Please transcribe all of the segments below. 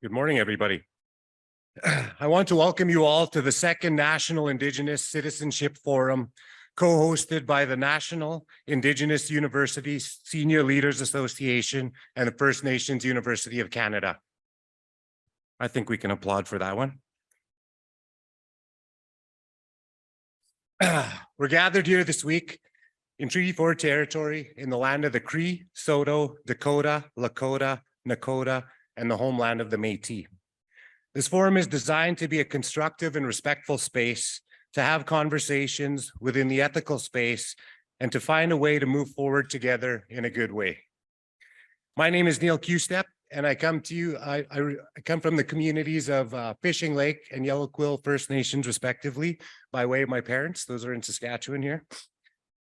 Good morning, everybody. I want to welcome you all to the second National Indigenous Citizenship Forum, co-hosted by the National Indigenous University Senior Leaders Association and the First Nations University of Canada. I think we can applaud for that one. We're gathered here this week in Treaty 4 territory in the land of the Cree, Saulteaux, Dakota, Lakota, Nakota, and the homeland of the Métis. This forum is designed to be a constructive and respectful space to have conversations within the ethical space and to find a way to move forward together in a good way. My name is Neal Kewistep, and I come to you, I come from the communities of Fishing Lake and Yellow Quill First Nations, respectively, by way of my parents. Those are in Saskatchewan here.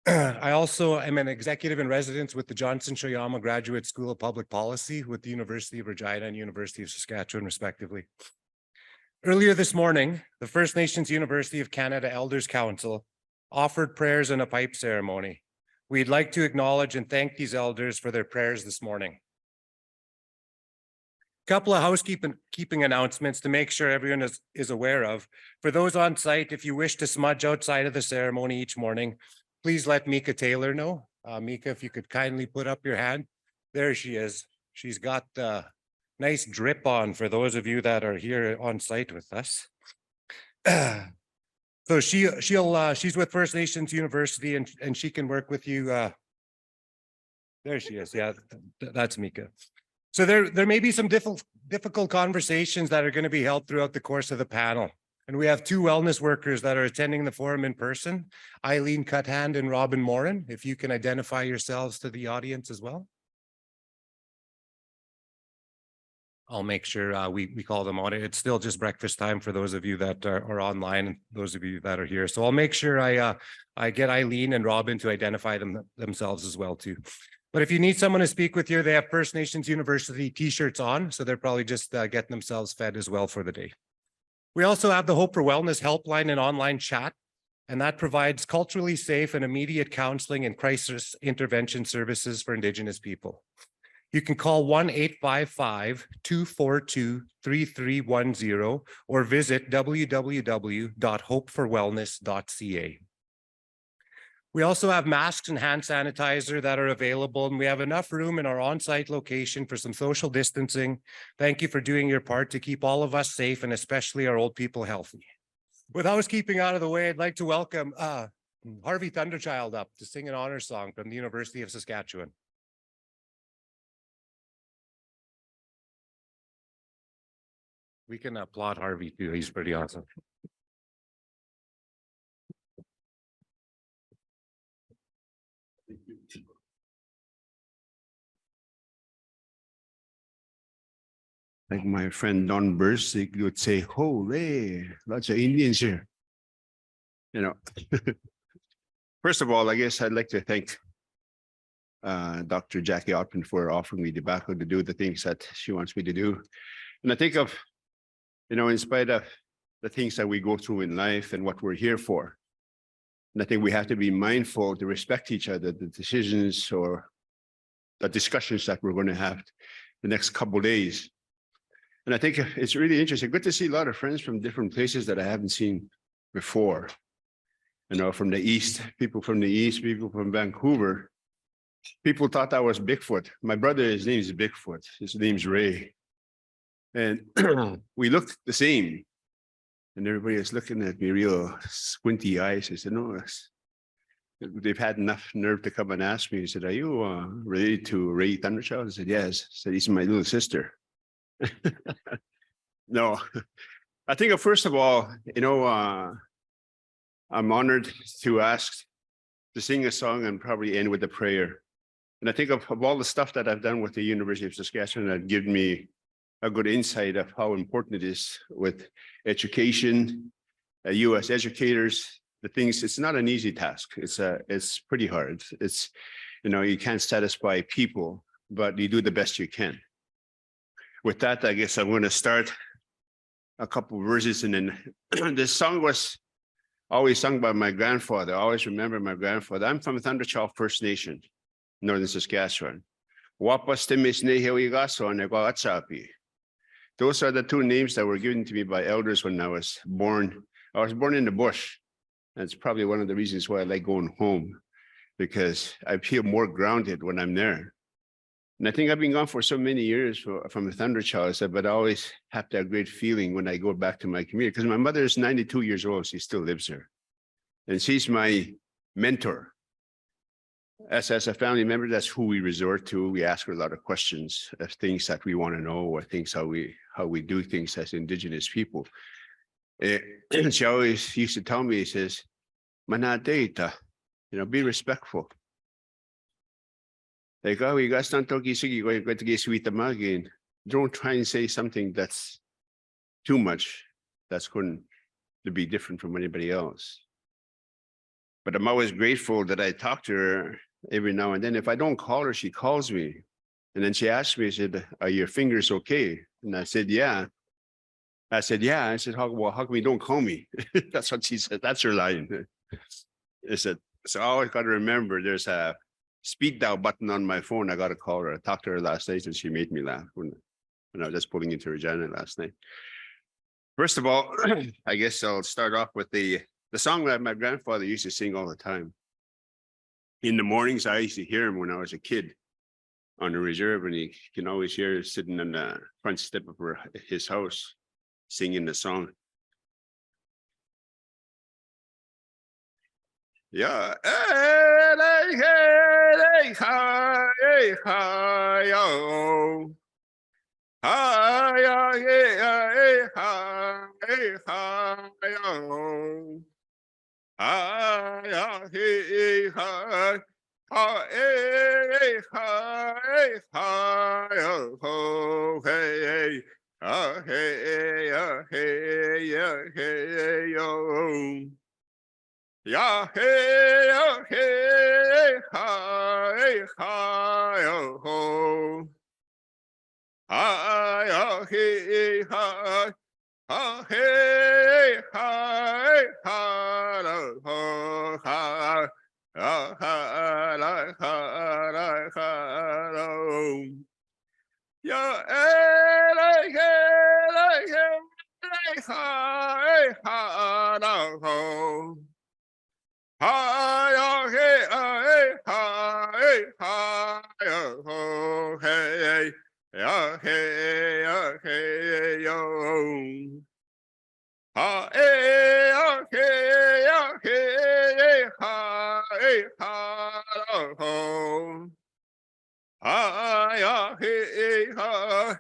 I also am an executive in residence with the Johnson Shoyama Graduate School of Public Policy with the University of Regina and University of Saskatchewan, respectively. Earlier this morning, the First Nations University of Canada Elders Council offered prayers and a pipe ceremony. We'd like to acknowledge and thank these elders for their prayers this morning. A couple of housekeeping announcements to make sure everyone is aware of. For those on site, if you wish to smudge outside of the ceremony each morning, please let Mika Taylor know. Mika, if you could kindly put up your hand. There she is. She's got the nice drip on for those of you that are here on site with us. So she's with First Nations University and she can work with you. There she is. Yeah, that's Mika. So there may be some difficult conversations that are going to be held throughout the course of the panel. And we have two wellness workers that are attending the forum in person, Eileen Cuthand and Robin Morin, if you can identify yourselves to the audience as well. I'll make sure we call them on it. It's still just breakfast time for those of you that are online and those of you that are here. So I'll make sure I get Eileen and Robin to identify themselves as well too. But if you need someone to speak with you, they have First Nations University t-shirts on, so they're probably just getting themselves fed as well for the day. We also have the Hope for Wellness helpline and online chat, and that provides culturally safe and immediate counseling and crisis intervention services for Indigenous people. You can call 1-855-242-3310 or visit www.hopeforwellness.ca. We also have masks and hand sanitizer that are available, and we have enough room in our on-site location for some social distancing. Thank you for doing your part to keep all of us safe and especially our old people healthy. With housekeeping out of the way, I'd like to welcome Harvey Thunderchild up to sing an honor song from the University of Saskatchewan. We can applaud Harvey too, he's pretty awesome. Like my friend Don Bursick would say, holy, lots of Indians here. You know, first of all, I guess I'd like to thank Dr. Jackie Ottmann for offering me tobacco to do the things that she wants me to do. And I think of, you know, in spite of the things that we go through in life and what we're here for, and I think we have to be mindful to respect each other, the decisions or the discussions that we're going to have the next couple of days. And I think it's really interesting. Good to see a lot of friends from different places that I haven't seen before. You know, from the East, people from the East, people from Vancouver. People thought I was Bigfoot. My brother, his name is Bigfoot. His name's Ray. And we looked the same. And everybody was looking at me real squinty eyes. I said, no, they've had enough nerve to come and ask me. He said, are you related to Ray Thunderchild? I said, yes. I said, he's my little sister. No, I think first of all, you know, I'm honored to ask to sing a song and probably end with a prayer. And I think of all the stuff that I've done with the University of Saskatchewan that given me a good insight of how important it is with education, you as educators, the things, it's not an easy task. It's pretty hard. It's, you know, you can't satisfy people, but you do the best you can. With that, I guess I'm going to start a couple of verses, and then this song was always sung by my grandfather. I always remember my grandfather. I'm from Thunderchild First Nation, Northern Saskatchewan. Wapas timis nehewigaso negwatsapi. Those are the two names that were given to me by elders when I was born. I was born in the bush. That's probably one of the reasons why I like going home, because I feel more grounded when I'm there. And I think I've been gone for so many years from the Thunderchild, but I always have that great feeling when I go back to my community, because my mother is 92 years old. She still lives there. And she's my mentor. As a family member, that's who we resort to. We ask her a lot of questions of things that we want to know, or things how we do things as Indigenous people. And she always used to tell me, she says, "Manadeta, be respectful." Like, oh, you guys don't talk going to get sweet again. Don't try and say something that's too much. That's going to be different from anybody else. But I'm always grateful that I talk to her every now and then. If I don't call her, she calls me. And then she asked me, she said, "Are your fingers okay?" And I said, "Yeah." I said, "Yeah." I said, how come you don't call me?" That's what she said. That's her line. I said, so I always got to remember there's a speed dial button on my phone. I got to call her. I talked to her last night and she made me laugh when I was just pulling into Regina last night. First of all, I guess I'll start off with the song that my grandfather used to sing all the time. In the mornings, I used to hear him when I was a kid on the reserve, and you can always hear sitting on the front step of his house singing the song. Yeah. Yeah, hey, oh, hey, hi, hi, oh, ho. Hi, oh, hey, hi, oh, hey, hi, hi, oh, ho, hi, oh, hi, hi, hi, hi, oh. Yeah, hey, hi, hi, oh, ho. Hi, hey, hey, hi, hi, oh, hey, yeah, hey, hey, yo. Hi, hey, hey, hi, hi, oh. Hi, hey, hi.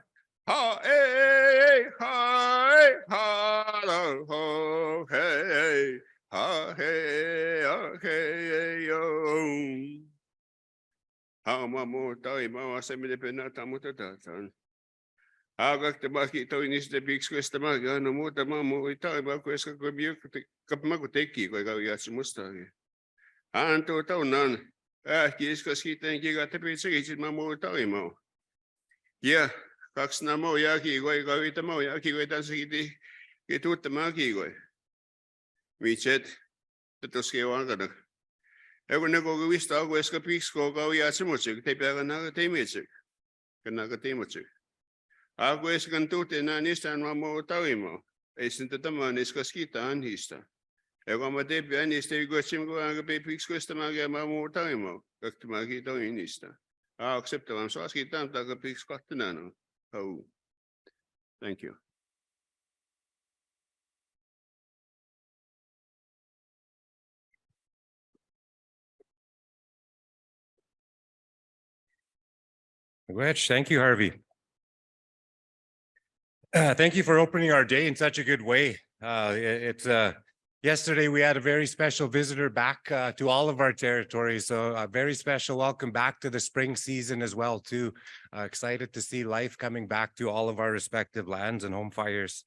Hey, hi, hi, oh, hey. Hey, yo. How mamo tayo mama sa Milipinata mo tatatan. Agak tabaki ito inis de big squest tamaga no mo tamamo ito iba ko eska ko biyo kapmaguteki ko ikaw yas musta. Anto nan. Kis ko kita ng kiga tapi sa isit mamo tayo mo. Yeah, kaks na mo yaki ko ikaw ito mo yaki ko ito sa kiti kitut tamaki ko. Michet, terus kewan kada. Aku nak kau wis tahu kau eskapix kau ya semua cek, tapi akan nak temui cek, kena ketemu cek. Aku eskantu tenanis tan mau tahu mau, esinta teman eskas kita anista. Aku amat tepi anista ego cem kau angkat pepix kau estamaga mau tahu mau, kak temagi tahu anista. Accept am so kita tak pepix kau tenano. Oh, thank you. Which, thank you, Harvey. Thank you for opening our day in such a good way. Yesterday we had a very special visitor back to all of our territories. So a very special welcome back to the spring season as well too. Excited to see life coming back to all of our respective lands and home fires.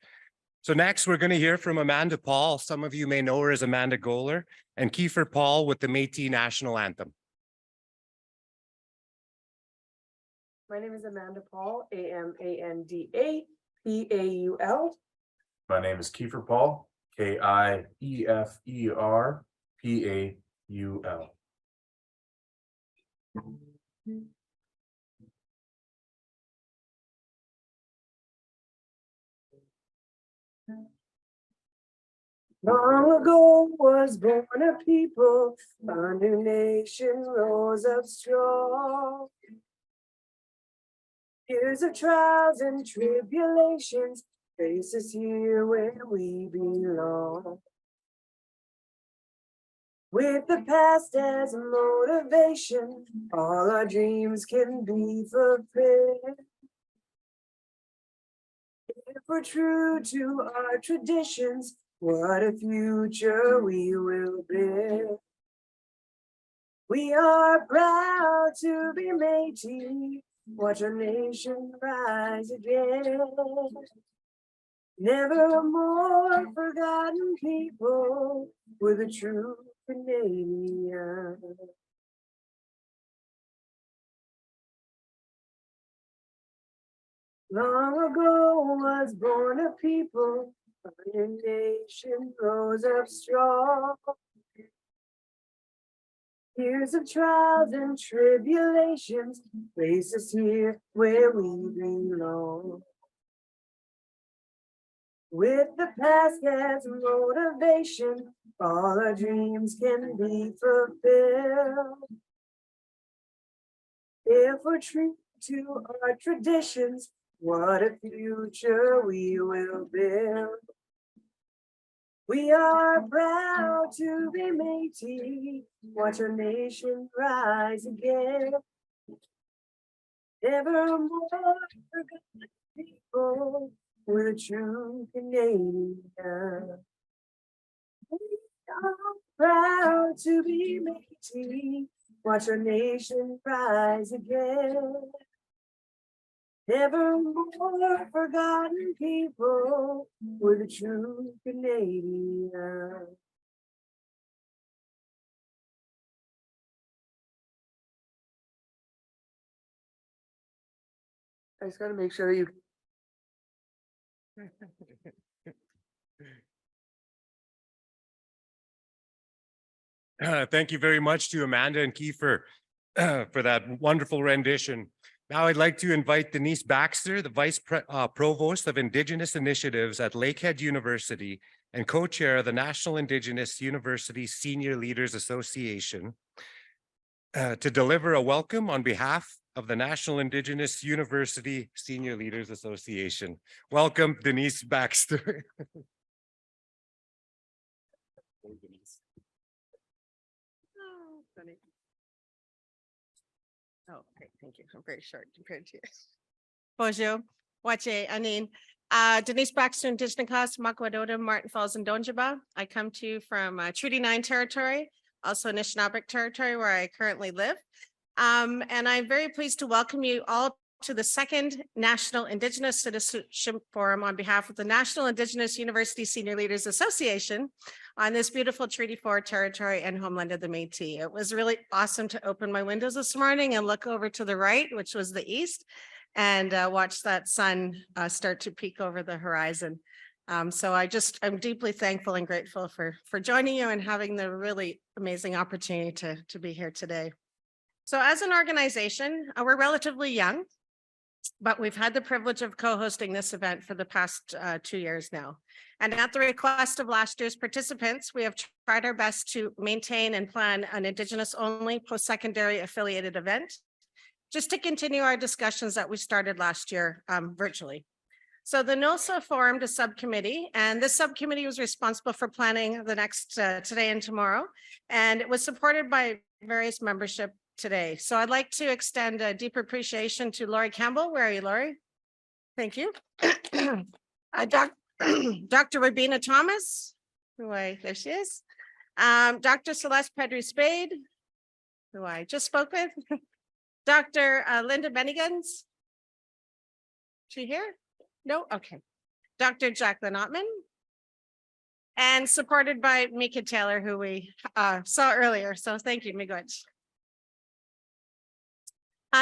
So next we're going to hear from Amanda Paul. Some of you may know her as Amanda Goler, and Kiefer Paul with the Métis National Anthem. My name is Amanda Paul, AMANDA PAUL. My name is Kiefer Paul, KIEFER PAUL. Long ago was born a people, a new nation rose up strong. Years of trials and tribulations face us here where we belong. With the past as motivation, all our dreams can be fulfilled. If we're true to our traditions, what a future we will build. We are proud to be Métis, watch our nation rise again. Never more forgotten people, we're the true Canadian. Long ago was born a people, a new nation rose up strong. Years of trials and tribulations place us here where we belong. With the past as motivation, all our dreams can be fulfilled. If we're true to our traditions, what a future we will build. We are proud to be Métis, watch our nation rise again. Never more forgotten people, we're true Canadian. We are proud to be Métis, watch our nation rise again. Never more forgotten people, we're the true Canadian. I just gotta make sure you. Thank you very much to Amanda and Kiefer for that wonderful rendition. Now I'd like to invite Denise Baxter, the Provost of Indigenous Initiatives at Lakehead University and co-chair of the National Indigenous University Senior Leaders Association, to deliver a welcome on behalf of the National Indigenous University Senior Leaders Association. Welcome, Denise Baxter. Oh, funny. Oh, great, thank you. I'm very short compared to you. Bonjour, Wache, Anin. Denise Baxter, Indigenous, Makwadota, Martin Falls, and Donjaba. I come to you from Treaty 9 territory, also Anishinaabeg territory, where I currently live. And I'm very pleased to welcome you all to the second National Indigenous Citizenship Forum on behalf of the National Indigenous University Senior Leaders Association on this beautiful Treaty 4 territory and homeland of the Métis. It was really awesome to open my windows this morning and look over to the right, which was the east, and watch that sun start to peek over the horizon. So I'm deeply thankful and grateful for joining you and having the really amazing opportunity to be here today. So as an organization, we're relatively young, but we've had the privilege of co-hosting this event for the past 2 years now. And at the request of last year's participants, we have tried our best to maintain and plan an Indigenous-only post-secondary affiliated event, just to continue our discussions that we started last year virtually. So the NIUSLA formed a subcommittee, and this subcommittee was responsible for planning the next today and tomorrow, and it was supported by various membership today. So I'd like to extend a deep appreciation to Laurie Campbell. Where are you, Laurie? Thank you. Dr. Rabina Thomas, there she is. Dr. Celeste Pedri Spade, who I just spoke with. Dr. Linda Manyguns. She here? No? Okay. Dr. Jacqueline Ottmann. And supported by Mika Taylor, who we saw earlier. So thank you, Miigwech.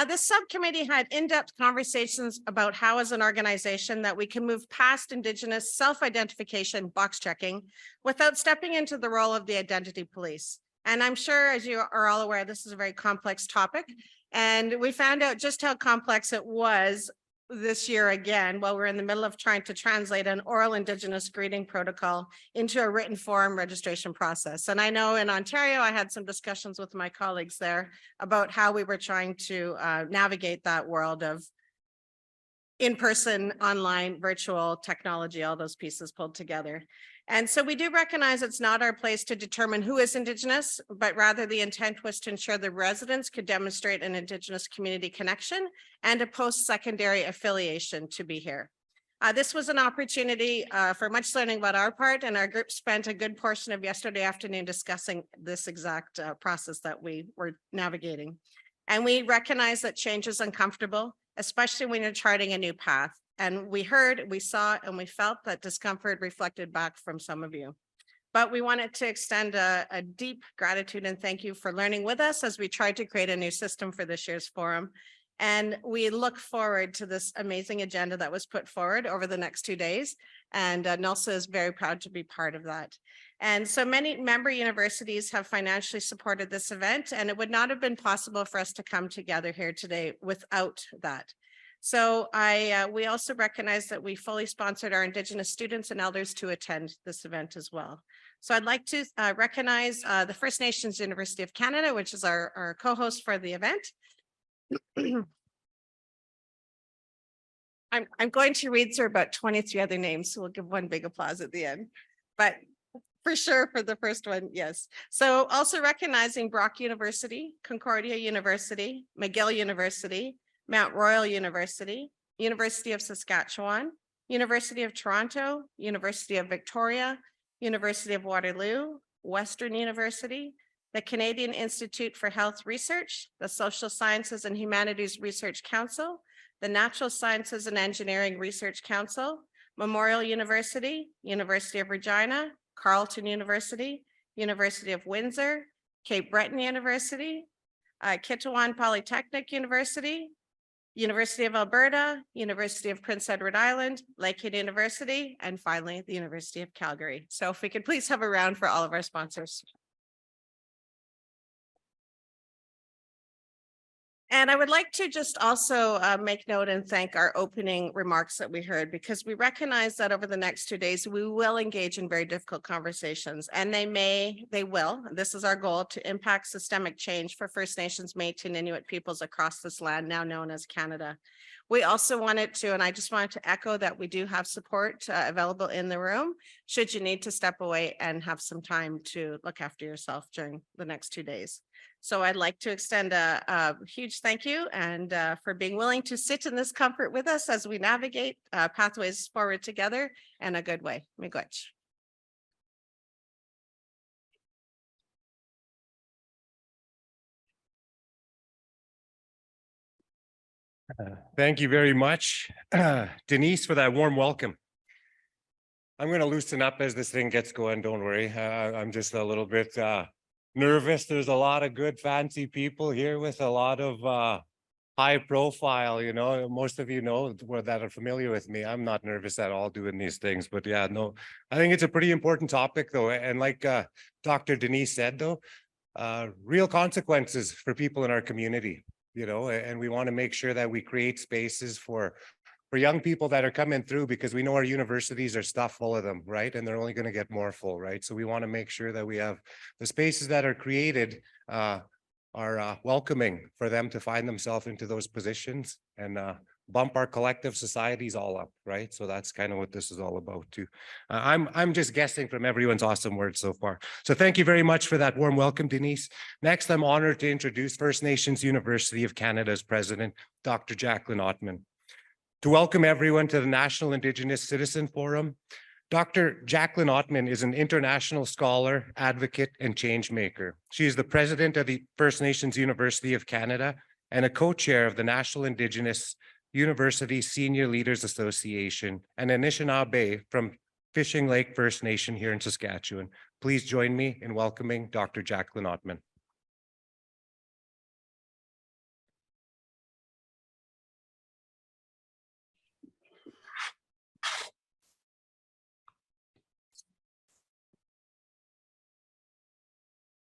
This subcommittee had in-depth conversations about how as an organization that we can move past Indigenous self-identification box checking without stepping into the role of the identity police. And I'm sure, as you are all aware, this is a very complex topic. And we found out just how complex it was this year again, while we're in the middle of trying to translate an oral Indigenous greeting protocol into a written form registration process. And I know in Ontario, I had some discussions with my colleagues there about how we were trying to navigate that world of in-person, online, virtual technology, all those pieces pulled together. And so we do recognize it's not our place to determine who is Indigenous, but rather the intent was to ensure the residents could demonstrate an Indigenous community connection and a post-secondary affiliation to be here. This was an opportunity for much learning about our part, and our group spent a good portion of yesterday afternoon discussing this exact process that we were navigating. And we recognize that change is uncomfortable, especially when you're charting a new path. And we heard, we saw, and we felt that discomfort reflected back from some of you. But we wanted to extend a deep gratitude and thank you for learning with us as we tried to create a new system for this year's forum. And we look forward to this amazing agenda that was put forward over the next 2 days. And NIUSLA is very proud to be part of that. And so many member universities have financially supported this event, and it would not have been possible for us to come together here today without that. So we also recognize that we fully sponsored our Indigenous students and elders to attend this event as well. So I'd like to recognize the First Nations University of Canada, which is our co-host for the event. I'm going to read through about 23 other names, so we'll give one big applause at the end. But for sure, for the first one, yes. So also recognizing Brock University, Concordia University, McGill University, Mount Royal University, University of Saskatchewan, University of Toronto, University of Victoria, University of Waterloo, Western University, the Canadian Institute for Health Research, the Social Sciences and Humanities Research Council, the Natural Sciences and Engineering Research Council, Memorial University, University of Regina, Carleton University, University of Windsor, Cape Breton University, Kittawan Polytechnic University, University of Alberta, University of Prince Edward Island, Lakehead University, and finally, the University of Calgary. So if we could please have a round for all of our sponsors. And I would like to just also make note and thank our opening remarks that we heard, because we recognize that over the next 2 days, we will engage in very difficult conversations, and they will, this is our goal, to impact systemic change for First Nations, Métis, and Inuit peoples across this land, now known as Canada. We also wanted to, and I just wanted to echo that we do have support available in the room, should you need to step away and have some time to look after yourself during the next 2 days. So I'd like to extend a huge thank you and for being willing to sit in this comfort with us as we navigate pathways forward together in a good way. Miigwech. Thank you very much, Denise, for that warm welcome. I'm going to loosen up as this thing gets going. Don't worry. I'm just a little bit nervous. There's a lot of good, fancy people here with a lot of high profile, you know, most of you know that are familiar with me. I'm not nervous at all doing these things, but yeah, no, I think it's a pretty important topic though. And like Dr. Denise said though, real consequences for people in our community, you know, and we want to make sure that we create spaces for young people that are coming through, because we know our universities are stuffed full of them, right? And they're only going to get more full, right? So we want to make sure that we have the spaces that are created are welcoming for them to find themselves into those positions and bump our collective societies all up, right? So that's kind of what this is all about too. I'm just guessing from everyone's awesome words so far. So thank you very much for that warm welcome, Denise. Next, I'm honored to introduce First Nations University of Canada's president, Dr. Jacqueline Ottmann. To welcome everyone to the National Indigenous Citizen Forum, Dr. Jacqueline Ottmann is an international scholar, advocate, and change maker. She is the president of the First Nations University of Canada and a co-chair of the National Indigenous University Senior Leaders Association and Anishinaabe from Fishing Lake First Nation here in Saskatchewan. Please join me in welcoming Dr. Jacqueline Ottmann.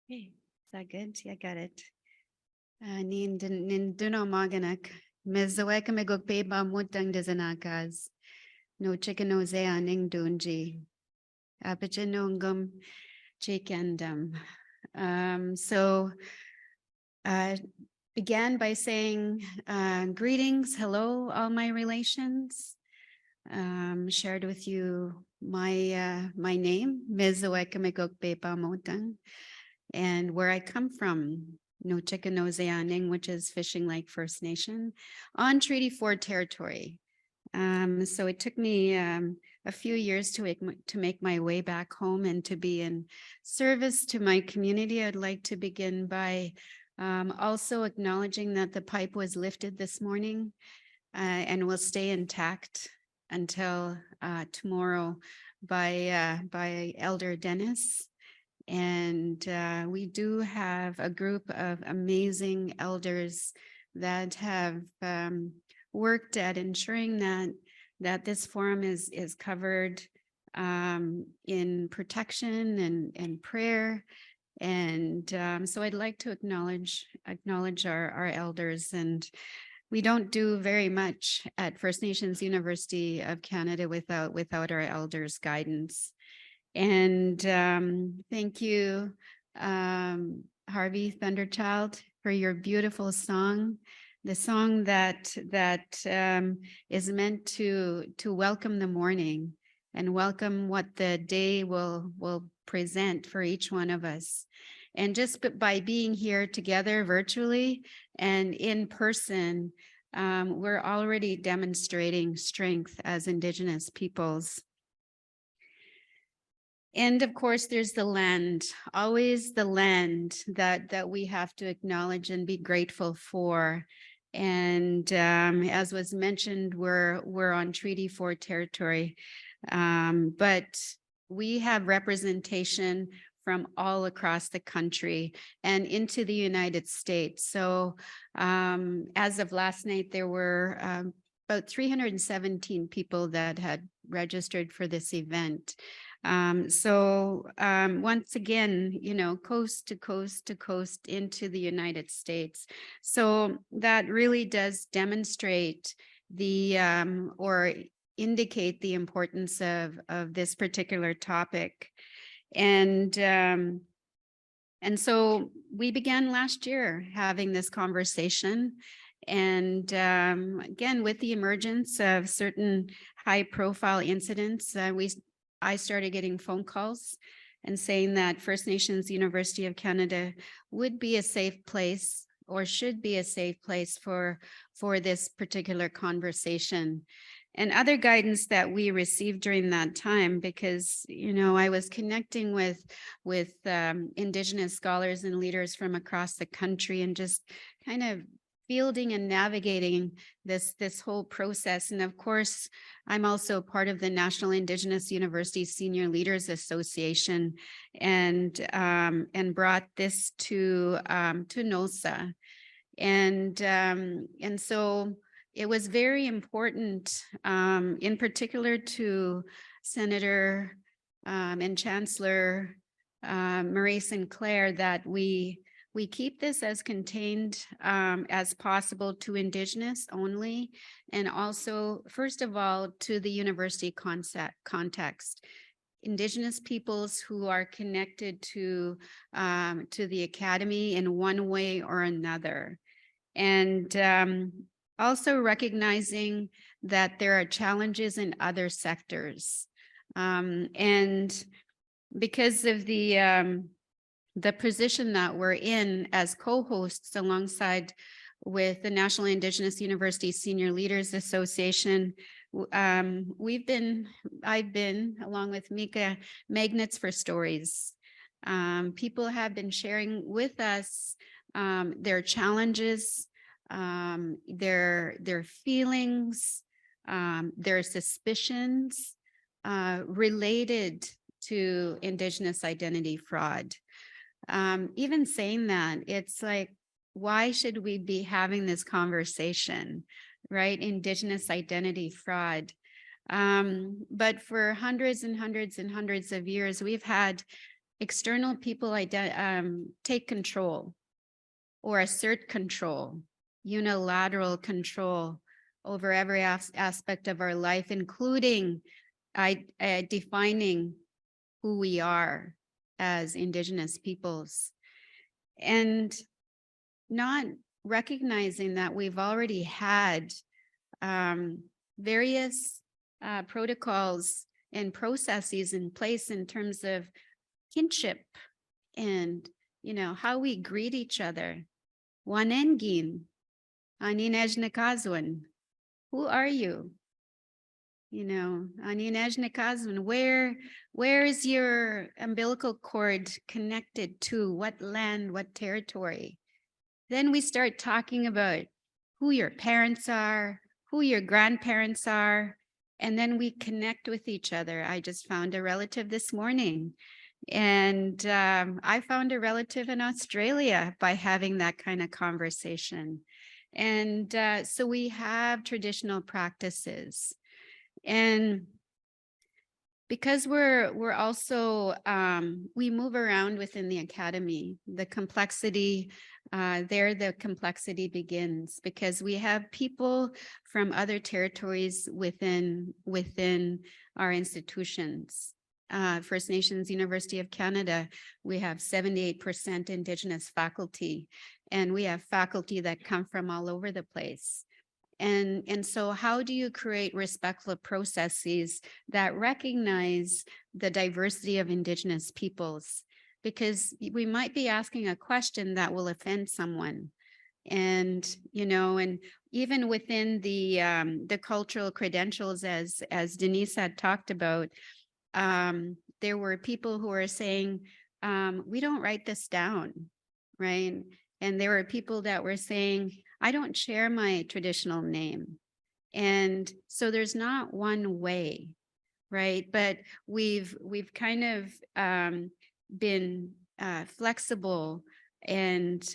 Hey, is that good? Yeah, got it. Nin duno maganak, Mizaweka megokpeba mutang dezanakas. No chicken aning dunji. Apichinongum chikendum. So began by saying greetings, hello, all my relations. Shared with you my name, Ms. Oweka Motang, and where I come from, Nochikanozeaning, which is Fishing Lake First Nation, on Treaty 4 territory. So it took me a few years to make my way back home and to be in service to my community. I'd like to begin by also acknowledging that the pipe was lifted this morning and will stay intact until tomorrow by Elder Dennis. And we do have a group of amazing elders that have worked at ensuring that this forum is covered in protection and prayer. And so I'd like to acknowledge our elders. And we don't do very much at First Nations University of Canada without our elders' guidance. And thank you, Harvey Thunderchild, for your beautiful song. The song that is meant to welcome the morning and welcome what the day will present for each one of us. And just by being here together virtually and in person, we're already demonstrating strength as Indigenous peoples. And of course, there's the land, always the land that we have to acknowledge and be grateful for. And as was mentioned, we're on Treaty 4 territory, but we have representation from all across the country and into the United States. So as of last night, there were about 317 people that had registered for this event. So once again, coast to coast to coast into the United States. So that really does demonstrate the or indicate the importance of this particular topic. And so we began last year having this conversation. And again, with the emergence of certain high profile incidents, I started getting phone calls and saying that First Nations University of Canada would be a safe place or should be a safe place for this particular conversation. And other guidance that we received during that time, because, I was connecting with Indigenous scholars and leaders from across the country and just kind of fielding and navigating this whole process. And of course, I'm also part of the National Indigenous University Senior Leaders Association and brought this to NIUSLA. And so it was very important, in particular to Senator and Chancellor Marie Sinclair, that we keep this as contained as possible to Indigenous only, and also, first of all, to the university context. Indigenous peoples who are connected to the academy in one way or another. And also recognizing that there are challenges in other sectors. And because of the position that we're in as co-hosts alongside with the National Indigenous University Senior Leaders Association, I've been, along with Mika, magnets for stories. People have been sharing with us their challenges, their feelings, their suspicions related to Indigenous identity fraud. Even saying that, it's like, why should we be having this conversation, right? Indigenous identity fraud. But for hundreds and hundreds and hundreds of years, we've had external people take control or assert control unilateral control over every aspect of our life, including defining who we are as Indigenous peoples, and not recognizing that we've already had various protocols and processes in place in terms of kinship and, you know, how we greet each other. Wanengin, Aninejnekazwan, who are you? You know, Aninejnekazwan, where is your umbilical cord connected to? What land, what territory? Then we start talking about who your parents are, who your grandparents are, and then we connect with each other. I just found a relative this morning, and I found a relative in Australia by having that kind of conversation. And so we have traditional practices. And because we're also, we move around within the academy, the complexity, the complexity begins, because we have people from other territories within our institutions. First Nations University of Canada, we have 78% Indigenous faculty, and we have faculty that come from all over the place. And so how do you create respectful processes that recognize the diversity of Indigenous peoples? Because we might be asking a question that will offend someone. And, you know, and even within the cultural credentials, as Denise had talked about, there were people who were saying, we don't write this down, right? And there were people that were saying, I don't share my traditional name. And so there's not one way, right? But we've kind of been flexible and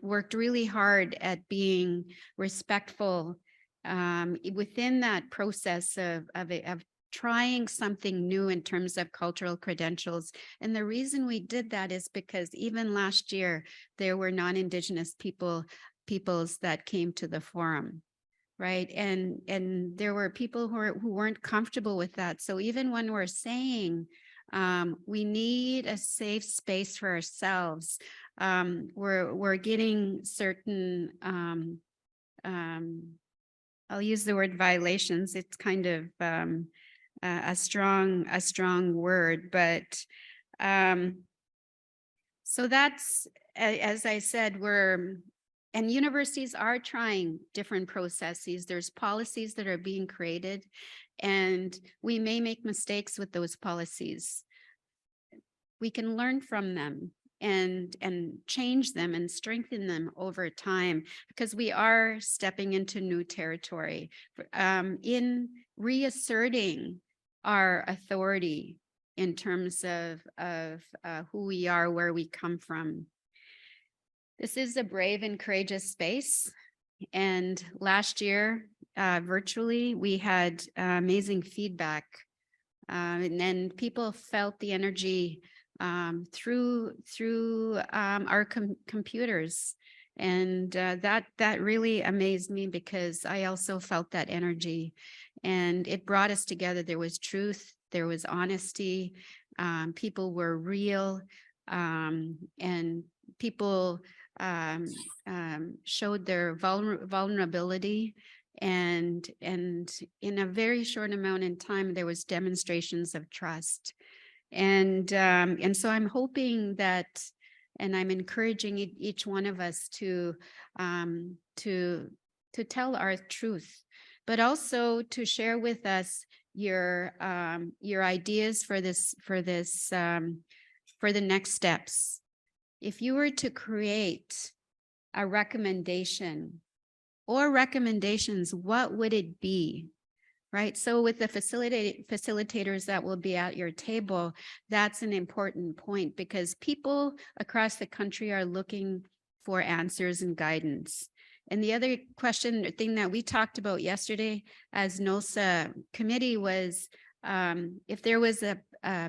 worked really hard at being respectful within that process of trying something new in terms of cultural credentials. And the reason we did that is because even last year, there were non-Indigenous peoples that came to the forum, right? And there were people who weren't comfortable with that. So even when we're saying we need a safe space for ourselves, we're getting certain, I'll use the word violations. It's kind of a strong word, but so that's, as I said, and universities are trying different processes. There's policies that are being created, and we may make mistakes with those policies. We can learn from them and change them and strengthen them over time, because we are stepping into new territory in reasserting our authority in terms of who we are, where we come from. This is a brave and courageous space. And last year, virtually, we had amazing feedback. And then people felt the energy through our computers. And that really amazed me, because I also felt that energy. And it brought us together. There was truth, there was honesty, people were real, and people showed their vulnerability, and in a very short amount in time, there was demonstrations of trust. And so I'm hoping that, and I'm encouraging each one of us to tell our truth, but also to share with us your ideas for the next steps. If you were to create a recommendation or recommendations, what would it be? Right? So with the facilitators that will be at your table, that's an important point, because people across the country are looking for answers and guidance. And the other question or thing that we talked about yesterday as NIUSLA committee was if there was a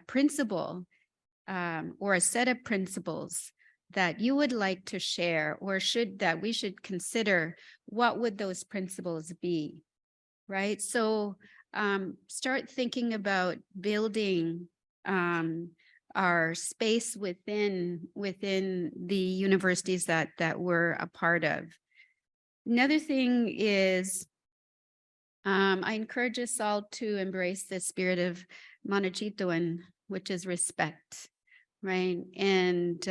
principle or a set of principles that you would like to share, or that we should consider, what would those principles be? Right? So start thinking about building our space within the universities that we're a part of. Another thing is, I encourage us all to embrace the spirit of Manachituan, which is respect, right? And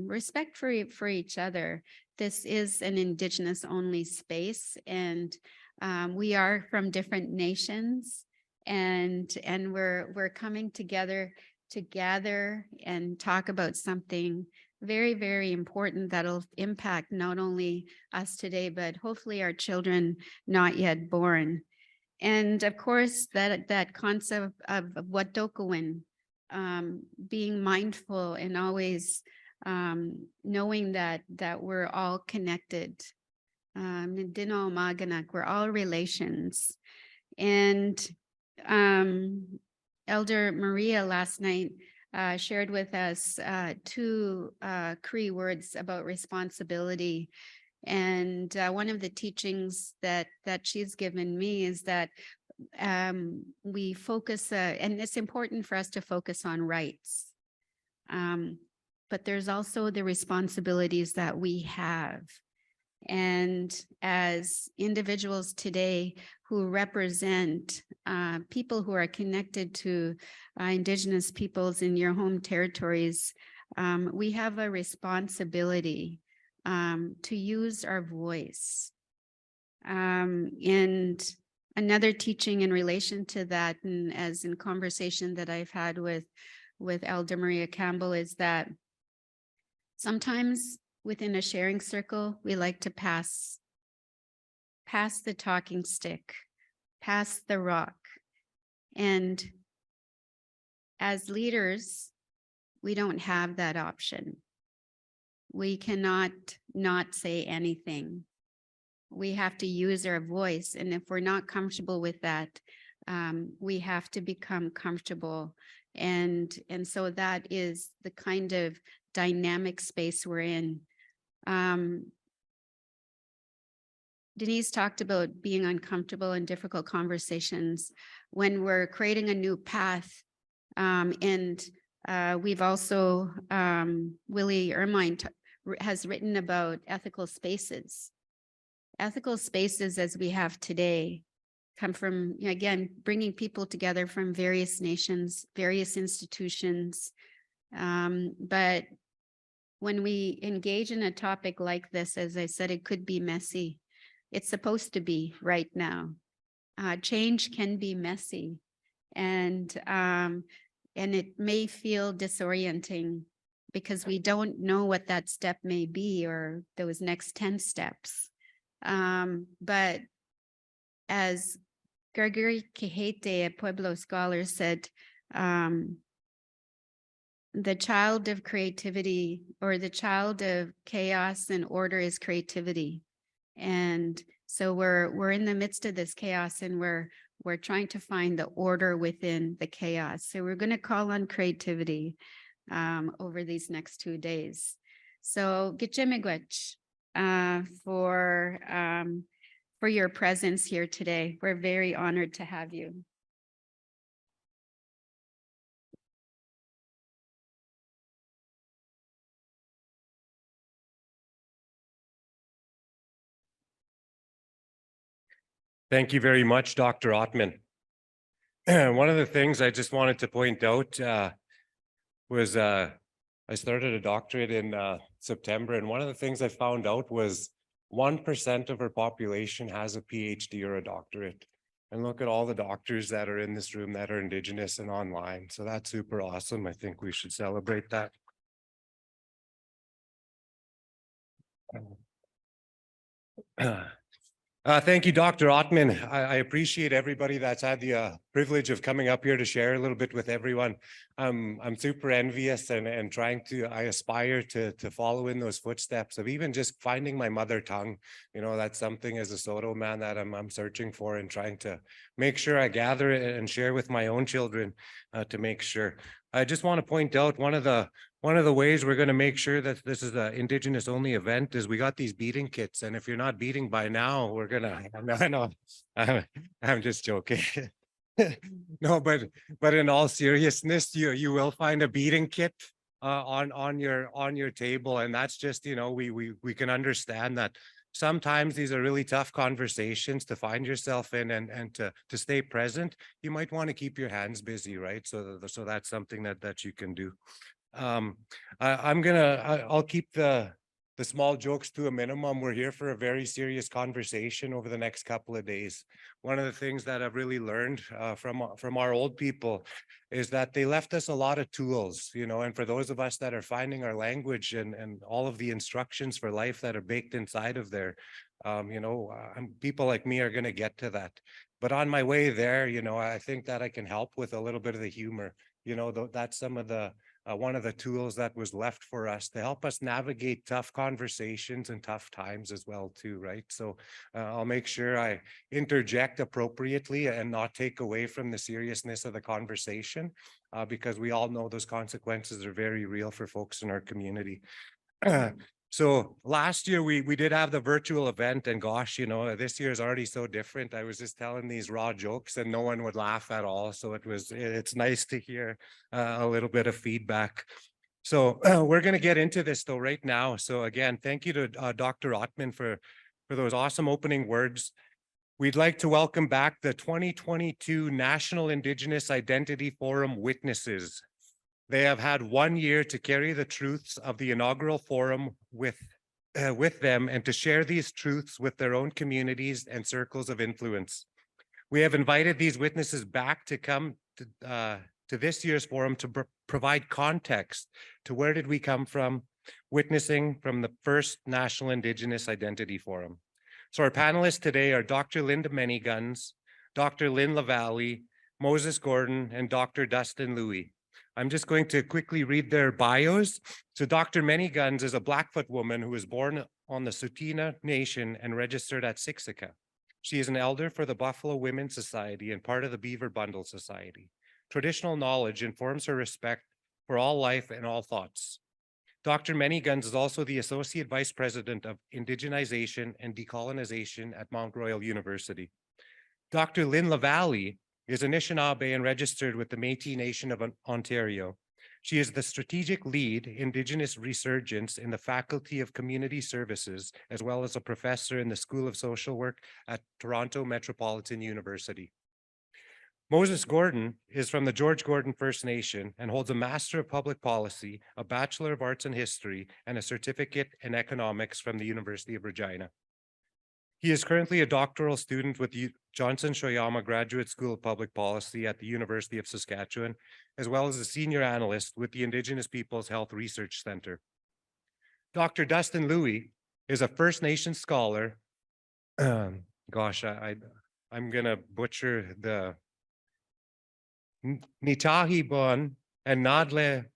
respect for each other. This is an Indigenous only space, and we are from different nations, and we're coming together to gather and talk about something very, very important that'll impact not only us today, but hopefully our children not yet born. And of course, that concept of Watokowin, being mindful and always knowing that we're all connected. Dino Maganak, we're all relations. And Elder Maria last night shared with us two Cree words about responsibility. And one of the teachings that she's given me is that we focus, and it's important for us to focus on rights. But there's also the responsibilities that we have. And as individuals today who represent people who are connected to Indigenous peoples in your home territories, we have a responsibility to use our voice. And another teaching in relation to that, and as in conversation that I've had with Elder Maria Campbell, is that sometimes within a sharing circle, we like to pass the talking stick, pass the rock. And as leaders, we don't have that option. We cannot not say anything. We have to use our voice. And if we're not comfortable with that, we have to become comfortable. And so that is the kind of dynamic space we're in. Denise talked about being uncomfortable in difficult conversations when we're creating a new path. And we've also, Willie Ermine has written about ethical spaces. Ethical spaces as we have today come from, again, bringing people together from various nations, various institutions. But when we engage in a topic like this, as I said, it could be messy. It's supposed to be right now. Change can be messy, and it may feel disorienting because we don't know what that step may be or those next 10 steps. But as Gregory Quejete, a Pueblo scholar, said, the child of creativity, or the child of chaos and order, is creativity. And so we're in the midst of this chaos, and we're trying to find the order within the chaos. So we're going to call on creativity over these next 2 days. So Gitchemigwech for your presence here today. We're very honored to have you. Thank you very much, Dr. Ottmann. One of the things I just wanted to point out was I started a doctorate in September, and one of the things I found out was 1% of our population has a PhD or a doctorate. And look at all the doctors that are in this room that are Indigenous and online. So that's super awesome. I think we should celebrate that. Thank you, Dr. Ottmann. I appreciate everybody that's had the privilege of coming up here to share a little bit with everyone. I'm super envious and trying to, I aspire to follow in those footsteps of even just finding my mother tongue. You know, that's something as a Soto man that I'm searching for and trying to make sure I gather it and share with my own children to make sure. I just want to point out one of the ways we're going to make sure that this is an Indigenous only event is we got these beating kits. And if you're not beating by now, we're going to, no, I'm just joking. No, but in all seriousness, you will find a beating kit on your table. And that's just, you know, we can understand that sometimes these are really tough conversations to find yourself in and to stay present. You might want to keep your hands busy, right? So that's something that you can do. I'll keep the small jokes to a minimum. We're here for a very serious conversation over the next couple of days. One of the things that I've really learned from our old people is that they left us a lot of tools, you know, and for those of us that are finding our language and all of the instructions for life that are baked inside of there, you know, people like me are going to get to that. But on my way there, you know, I think that I can help with a little bit of the humor. You know, that's some of the one of the tools that was left for us to help us navigate tough conversations and tough times as well too, right? So I'll make sure I interject appropriately and not take away from the seriousness of the conversation because we all know those consequences are very real for folks in our community. So last year we did have the virtual event, and gosh, you know, this year is already so different. I was just telling these raw jokes and no one would laugh at all. So it's nice to hear a little bit of feedback. So we're going to get into this though right now. So again, thank you to Dr. Ottmann for those awesome opening words. We'd like to welcome back the 2022 National Indigenous Identity Forum witnesses. They have had 1 year to carry the truths of the inaugural forum with them and to share these truths with their own communities and circles of influence. We have invited these witnesses back to come to this year's forum to provide context to where did we come from, witnessing from the first National Indigenous Identity Forum. So our panelists today are Dr. Linda Manyguns, Dr. Lynn Lavallee, Moses Gordon, and Dr. Dustin Louis. I'm just going to quickly read their bios. So Dr. Manyguns is a Blackfoot woman who was born on the Tsuut'ina Nation and registered at Siksika. She is an elder for the Buffalo Women's Society and part of the Beaver Bundle Society. Traditional knowledge informs her respect for all life and all thoughts. Dr. Manyguns is also the Associate Vice President of Indigenization and Decolonization at Mount Royal University. Dr. Lynn Lavallee is Anishinaabe and registered with the Métis Nation of Ontario. She is the strategic lead Indigenous resurgence in the Faculty of Community Services, as well as a professor in the School of Social Work at Toronto Metropolitan University. Moses Gordon is from the George Gordon First Nation and holds a Master of Public Policy, a Bachelor of Arts and History, and a certificate in economics from the University of Regina. He is currently a doctoral student with the Johnson Shoyama Graduate School of Public Policy at the University of Saskatchewan, as well as a senior analyst with the Indigenous Peoples Health Research Center. Dr. Dustin Louis is a First Nation scholar. Gosh, I'm gonna butcher the Nitahibon and Nadle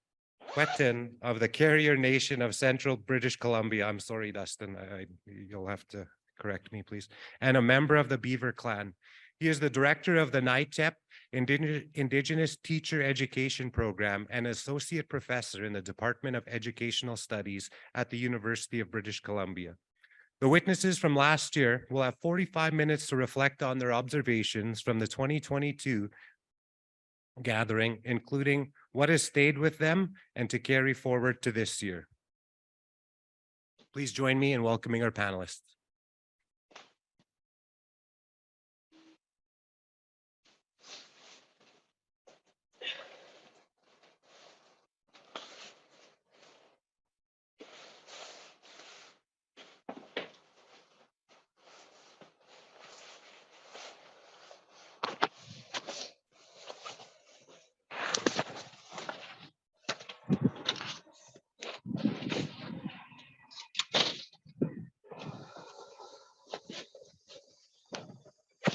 Wetin of the Carrier Nation of Central British Columbia. I'm sorry, Dustin, you'll have to correct me, please. And a member of the Beaver Clan. He is the director of the NICF Indigenous Teacher Education Program and associate professor in the Department of Educational Studies at the University of British Columbia. The witnesses from last year will have 45 minutes to reflect on their observations from the 2022 gathering, including what has stayed with them and to carry forward to this year. Please join me in welcoming our panelists.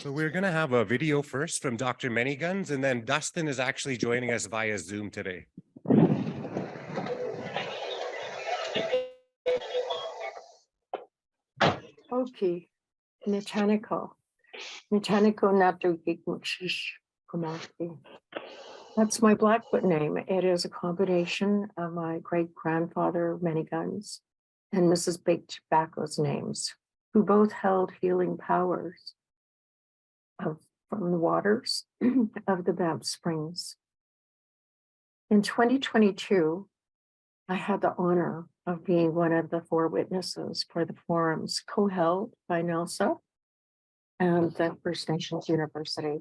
So we're going to have a video first from Dr. Manyguns, and then Dustin is actually joining us via Zoom today. Okay, Mechanical Natu Kumaki. That's my Blackfoot name. It is a combination of my great grandfather, Manyguns, and Mrs. Big Tobacco's names, who both held healing powers from the waters of the Banff Springs. In 2022, I had the honor of being one of the 4 witnesses for the forums co-held by NIUSLA and the First Nations University.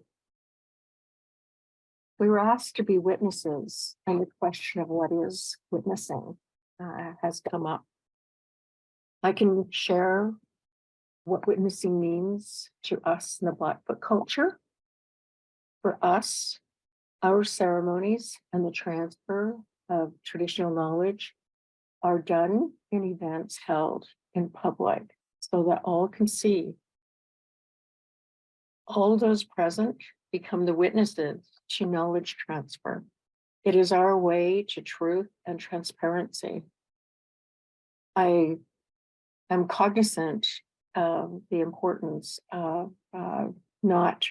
We were asked to be witnesses, and the question of what is witnessing has come up. I can share what witnessing means to us in the Blackfoot culture. For us, our ceremonies and the transfer of traditional knowledge are done in events held in public so that all can see. All those present become the witnesses to knowledge transfer. It is our way to truth and transparency. I am cognizant of the importance of not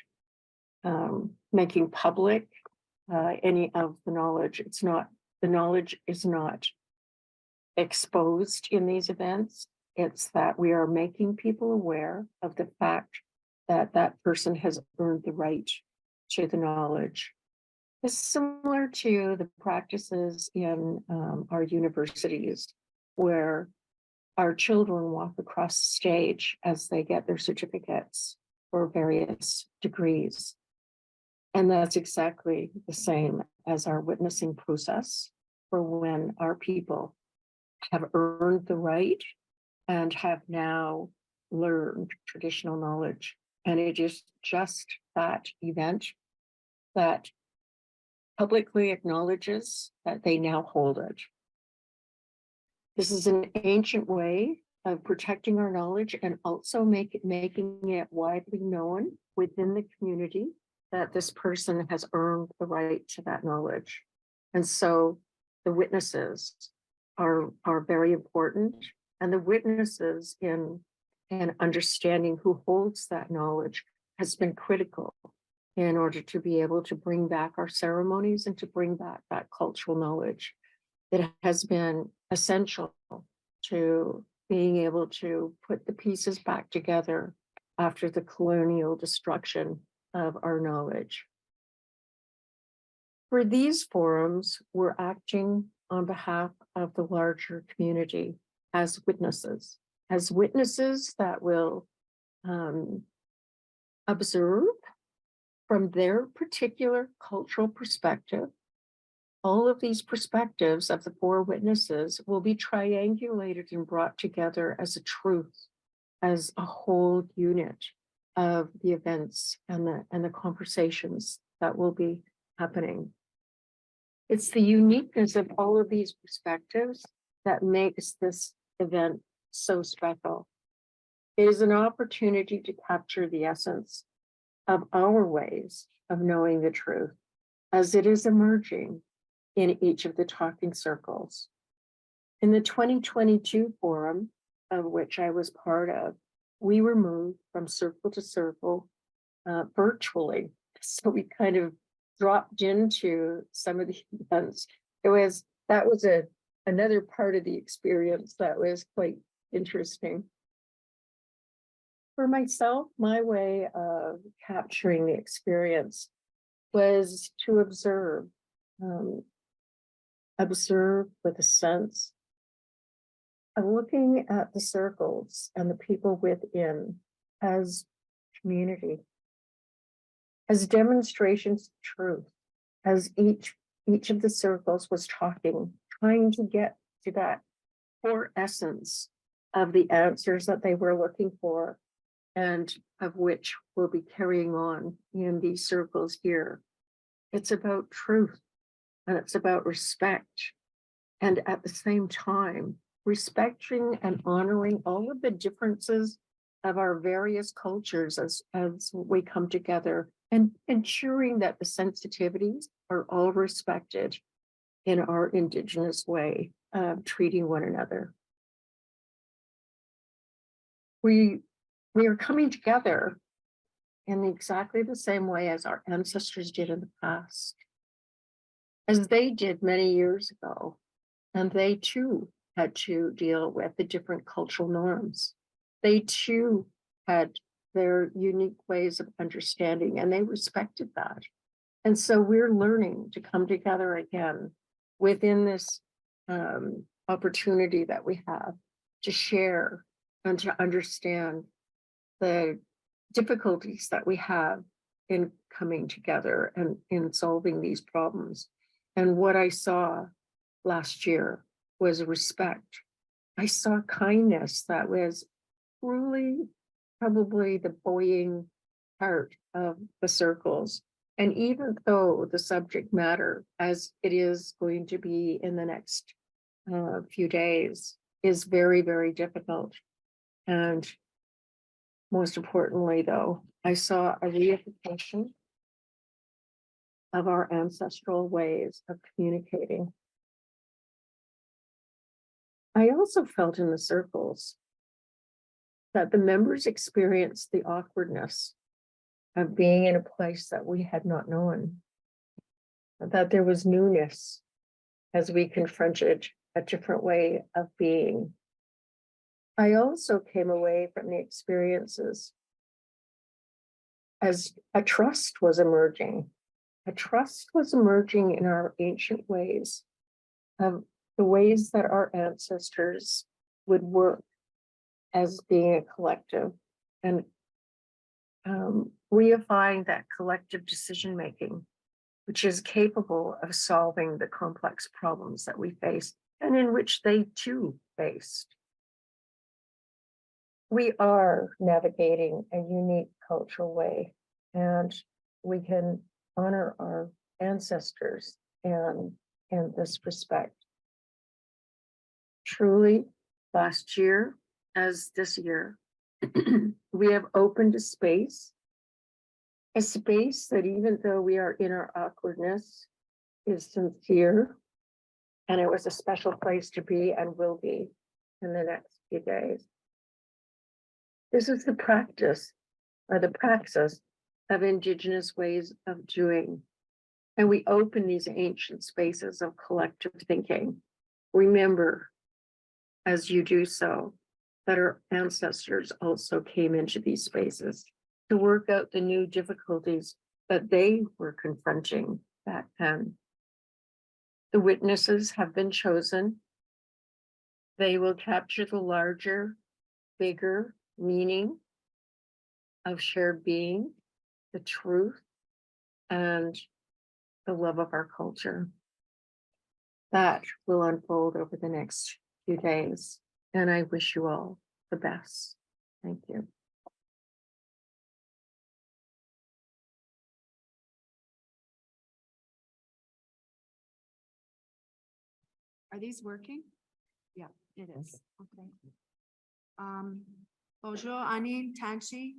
making public any of the knowledge. The knowledge is not exposed in these events. It's that we are making people aware of the fact that that person has earned the right to the knowledge. It's similar to the practices in our universities, where our children walk across the stage as they get their certificates for various degrees. And that's exactly the same as our witnessing process for when our people have earned the right and have now learned traditional knowledge. And it is just that event that publicly acknowledges that they now hold it. This is an ancient way of protecting our knowledge and also making it widely known within the community that this person has earned the right to that knowledge. And so the witnesses are very important, and the witnesses in understanding who holds that knowledge has been critical in order to be able to bring back our ceremonies and to bring back that cultural knowledge. It has been essential to being able to put the pieces back together after the colonial destruction of our knowledge. For these forums, we're acting on behalf of the larger community as witnesses that will observe from their particular cultural perspective. All of these perspectives of the 4 witnesses will be triangulated and brought together as a truth, as a whole unit of the events and the conversations that will be happening. It's the uniqueness of all of these perspectives that makes this event so special. It is an opportunity to capture the essence of our ways of knowing the truth as it is emerging in each of the talking circles. In the 2022 forum, of which I was part of, we were moved from circle to circle virtually. So we kind of dropped into some of the events. That was another part of the experience that was quite interesting. For myself, my way of capturing the experience was to observe with a sense of looking at the circles and the people within as community, as demonstrations of truth, as each of the circles was trying to get to that core essence of the answers that they were looking for, and of which we'll be carrying on in these circles here. It's about truth, and it's about respect. And at the same time, respecting and honoring all of the differences of our various cultures as we come together, and ensuring that the sensitivities are all respected in our Indigenous way of treating one another. We are coming together in exactly the same way as our ancestors did in the past, as they did many years ago. And they too had to deal with the different cultural norms. They too had their unique ways of understanding, and they respected that. And so we're learning to come together again within this opportunity that we have to share and to understand the difficulties that we have in coming together and in solving these problems. And what I saw last year was respect. I saw kindness that was truly probably the buoying part of the circles. And even though the subject matter, as it is going to be in the next few days, is very, very difficult. And most importantly, though, I saw a reification of our ancestral ways of communicating. I also felt in the circles that the members experienced the awkwardness of being in a place that we had not known, that there was newness as we confronted a different way of being. I also came away from the experiences as a trust was emerging. A trust was emerging in our ancient ways of the ways that our ancestors would work as being a collective, and reifying that collective decision-making, which is capable of solving the complex problems that we face and in which they too faced. We are navigating a unique cultural way, and we can honor our ancestors and in this respect. Truly, last year, as this year, we have opened a space that even though we are in our awkwardness, is sincere, and it was a special place to be and will be in the next few days. This is the practice or the praxis of Indigenous ways of doing. And we open these ancient spaces of collective thinking. Remember, as you do so, that our ancestors also came into these spaces to work out the new difficulties that they were confronting back then. The witnesses have been chosen. They will capture the larger, bigger meaning of shared being, the truth, and the love of our culture. That will unfold over the next few days, and I wish you all the best. Thank you. Are these working? Yeah, it is. Okay. Bonjour, Anin, Tanchi,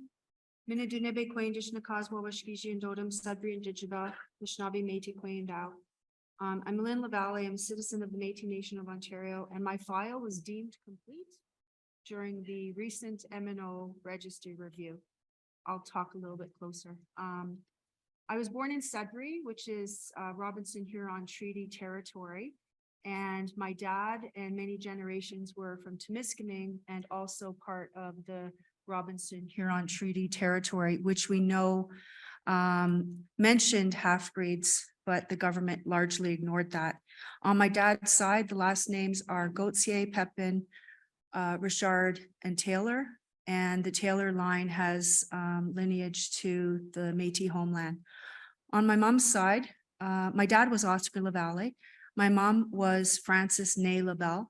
Minadunebe Quaindish Nakaswa Washkiji and Dodam, Sudbury and Digiba, Mishnabi Métis Quaindao. I'm Lynn, Lavallee. I'm a citizen of the Métis Nation of Ontario, and my file was deemed complete during the recent MNO registry review. I'll talk a little bit closer. I was born in Sudbury, which is Robinson Huron Treaty Territory. And my dad and many generations were from Temiskaming and also part of the Robinson Huron Treaty Territory, which we know mentioned half-breeds, but the government largely ignored that. On my dad's side, the last names are Gauthier, Pepin, Richard, and Taylor. And the Taylor line has lineage to the Métis homeland. On my mom's side, my dad was Oscar Lavallee. My mom was Frances Ney LaBelle,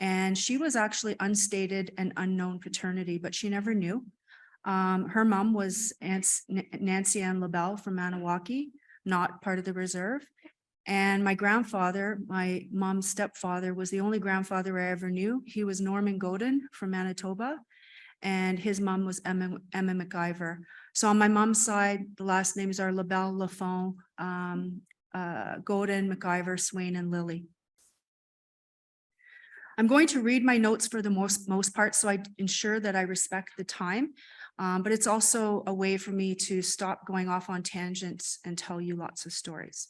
and she was actually unstated and unknown paternity, but she never knew. Her mom was Nancy Ann LaBelle from Maniwaki, not part of the reserve. And my grandfather, my mom's stepfather, was the only grandfather I ever knew. He was Norman Godin from Manitoba. and his mom was Emma McIver. So on my mom's side, the last names are LaBelle, Lafont, Godin, McIver, Swain, and Lilly. I'm going to read my notes for the most part, so I ensure that I respect the time. But it's also a way for me to stop going off on tangents and tell you lots of stories.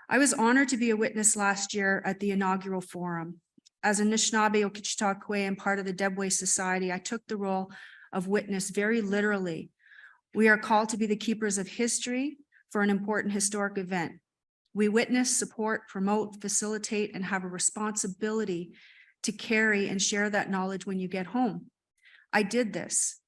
I was honored to be a witness last year at the inaugural forum. As a Anishinaabe Okichtakwe and part of the Debwe Society, I took the role of witness very literally. We are called to be the keepers of history for an important historic event. We witness, support, promote, facilitate, and have a responsibility to carry and share that knowledge when you get home. I did this.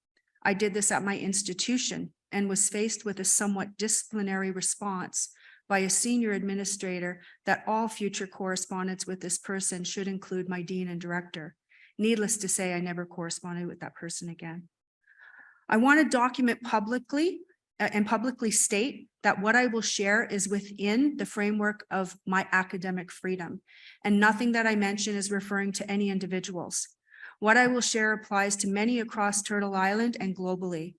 I did this at my institution and was faced with a somewhat disciplinary response by a senior administrator that all future correspondence with this person should include my dean and director. Needless to say, I never corresponded with that person again. I want to document publicly and publicly state that what I will share is within the framework of my academic freedom, and nothing that I mention is referring to any individuals. What I will share applies to many across Turtle Island and globally.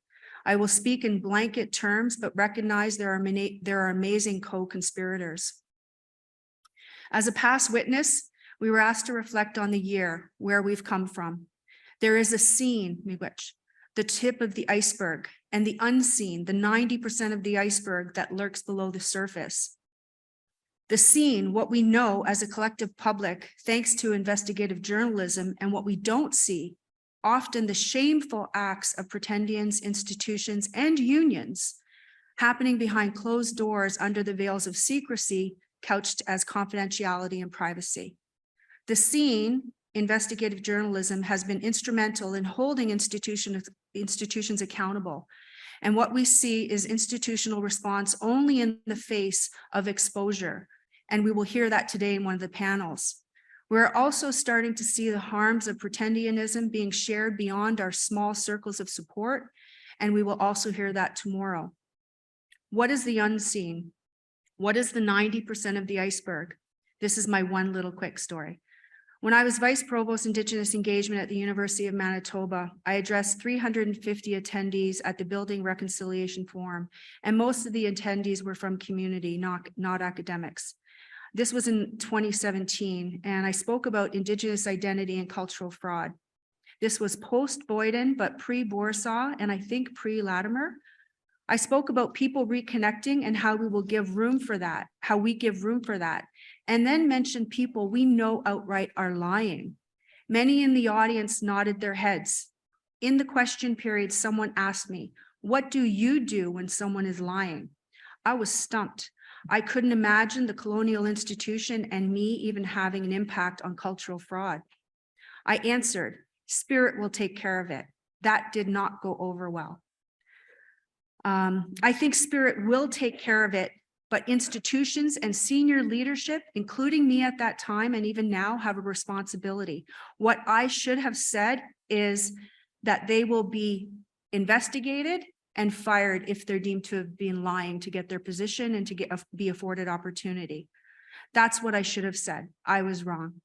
I will speak in blanket terms, but recognize there are amazing co-conspirators. As a past witness, we were asked to reflect on the year, where we've come from. There is a scene, miigwech, the tip of the iceberg, and the unseen, the 90% of the iceberg that lurks below the surface. The scene, what we know as a collective public, thanks to investigative journalism, and what we don't see, often the shameful acts of pretendians, institutions, and unions happening behind closed doors under the veils of secrecy, couched as confidentiality and privacy. The scene, investigative journalism, has been instrumental in holding institutions accountable. And what we see is institutional response only in the face of exposure. And we will hear that today in one of the panels. We're also starting to see the harms of pretendianism being shared beyond our small circles of support, and we will also hear that tomorrow. What is the unseen? What is the 90% of the iceberg? This is my one little quick story. When I was Vice Provost Indigenous Engagement at the University of Manitoba, I addressed 350 attendees at the Building Reconciliation Forum, and most of the attendees were from community, not academics. This was in 2017, and I spoke about Indigenous identity and cultural fraud. This was post-Boyden, but pre-Bourassa, and I think pre-Latimer. I spoke about people reconnecting and how we will give room for that, how we give room for that, and then mentioned people we know outright are lying. Many in the audience nodded their heads. In the question period, someone asked me, "What do you do when someone is lying?" I was stumped. I couldn't imagine the colonial institution and me even having an impact on cultural fraud. I answered, "Spirit will take care of it." That did not go over well. I think Spirit will take care of it, but institutions and senior leadership, including me at that time and even now, have a responsibility. What I should have said is that they will be investigated and fired if they're deemed to have been lying to get their position and to be afforded opportunity. That's what I should have said. I was wrong.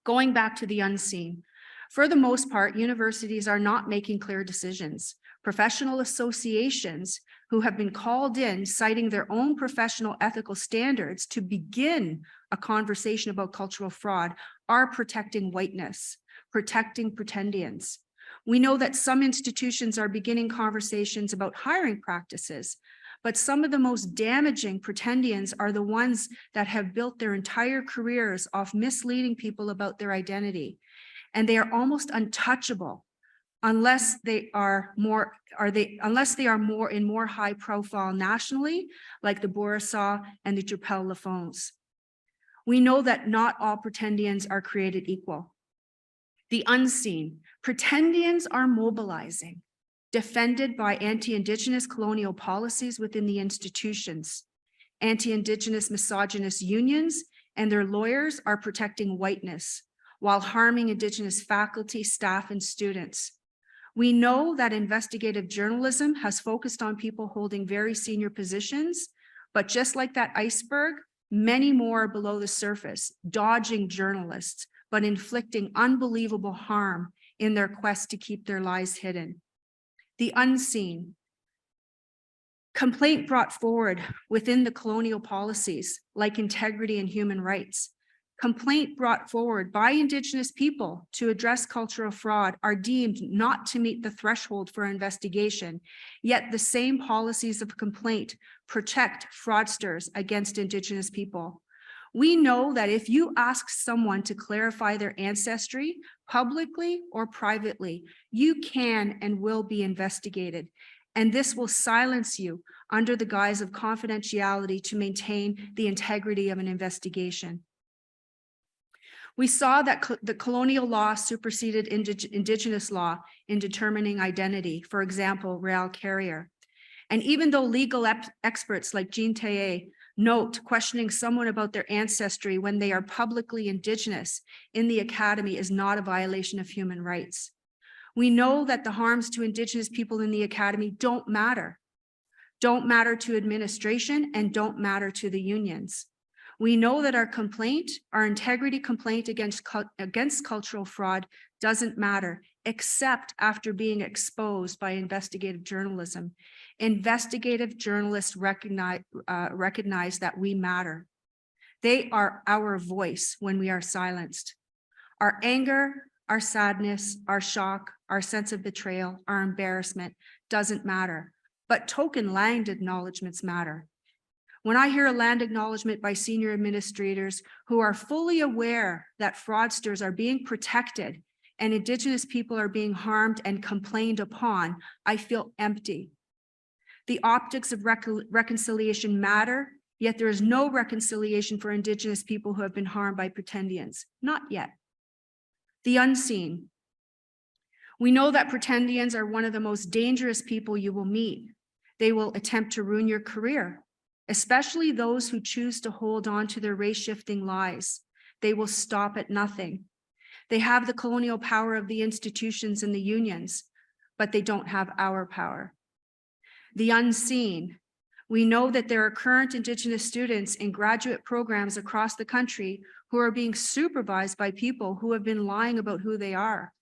Going back to the unseen. For the most part, universities are not making clear decisions. Professional associations who have been called in citing their own professional ethical standards to begin a conversation about cultural fraud are protecting whiteness, protecting pretendians. We know that some institutions are beginning conversations about hiring practices, but some of the most damaging pretendians are the ones that have built their entire careers off misleading people about their identity. And they are almost untouchable unless they are more in more high profile nationally, like the Bourassa and the Drupal Lafonts. We know that not all pretendians are created equal. The unseen, pretendians are mobilizing, defended by anti-Indigenous colonial policies within the institutions. Anti-Indigenous misogynist unions and their lawyers are protecting whiteness while harming Indigenous faculty, staff, and students. We know that investigative journalism has focused on people holding very senior positions, but just like that iceberg, many more are below the surface, dodging journalists, but inflicting unbelievable harm in their quest to keep their lies hidden. The unseen. Complaint brought forward within the colonial policies like integrity and human rights. Complaint brought forward by Indigenous people to address cultural fraud are deemed not to meet the threshold for investigation, yet the same policies of complaint protect fraudsters against Indigenous people. We know that if you ask someone to clarify their ancestry publicly or privately, you can and will be investigated. And this will silence you under the guise of confidentiality to maintain the integrity of an investigation. We saw that the colonial law superseded Indigenous law in determining identity, for example, rail carrier. And even though legal experts like Jean Taye note questioning someone about their ancestry when they are publicly Indigenous in the academy is not a violation of human rights. We know that the harms to Indigenous people in the academy don't matter to administration, and don't matter to the unions. We know that our integrity complaint against cultural fraud doesn't matter, except after being exposed by investigative journalism. Investigative journalists recognize that we matter. They are our voice when we are silenced. Our anger, our sadness, our shock, our sense of betrayal, our embarrassment doesn't matter, but token land acknowledgements matter. When I hear a land acknowledgement by senior administrators who are fully aware that fraudsters are being protected and Indigenous people are being harmed and complained upon, I feel empty. The optics of reconciliation matter, yet there is no reconciliation for Indigenous people who have been harmed by pretendians. Not yet. The unseen. We know that pretendians are one of the most dangerous people you will meet. They will attempt to ruin your career, especially those who choose to hold on to their race-shifting lies. They will stop at nothing. They have the colonial power of the institutions and the unions, but they don't have our power. The unseen. We know that there are current Indigenous students in graduate programs across the country who are being supervised by people who have been lying about who they are.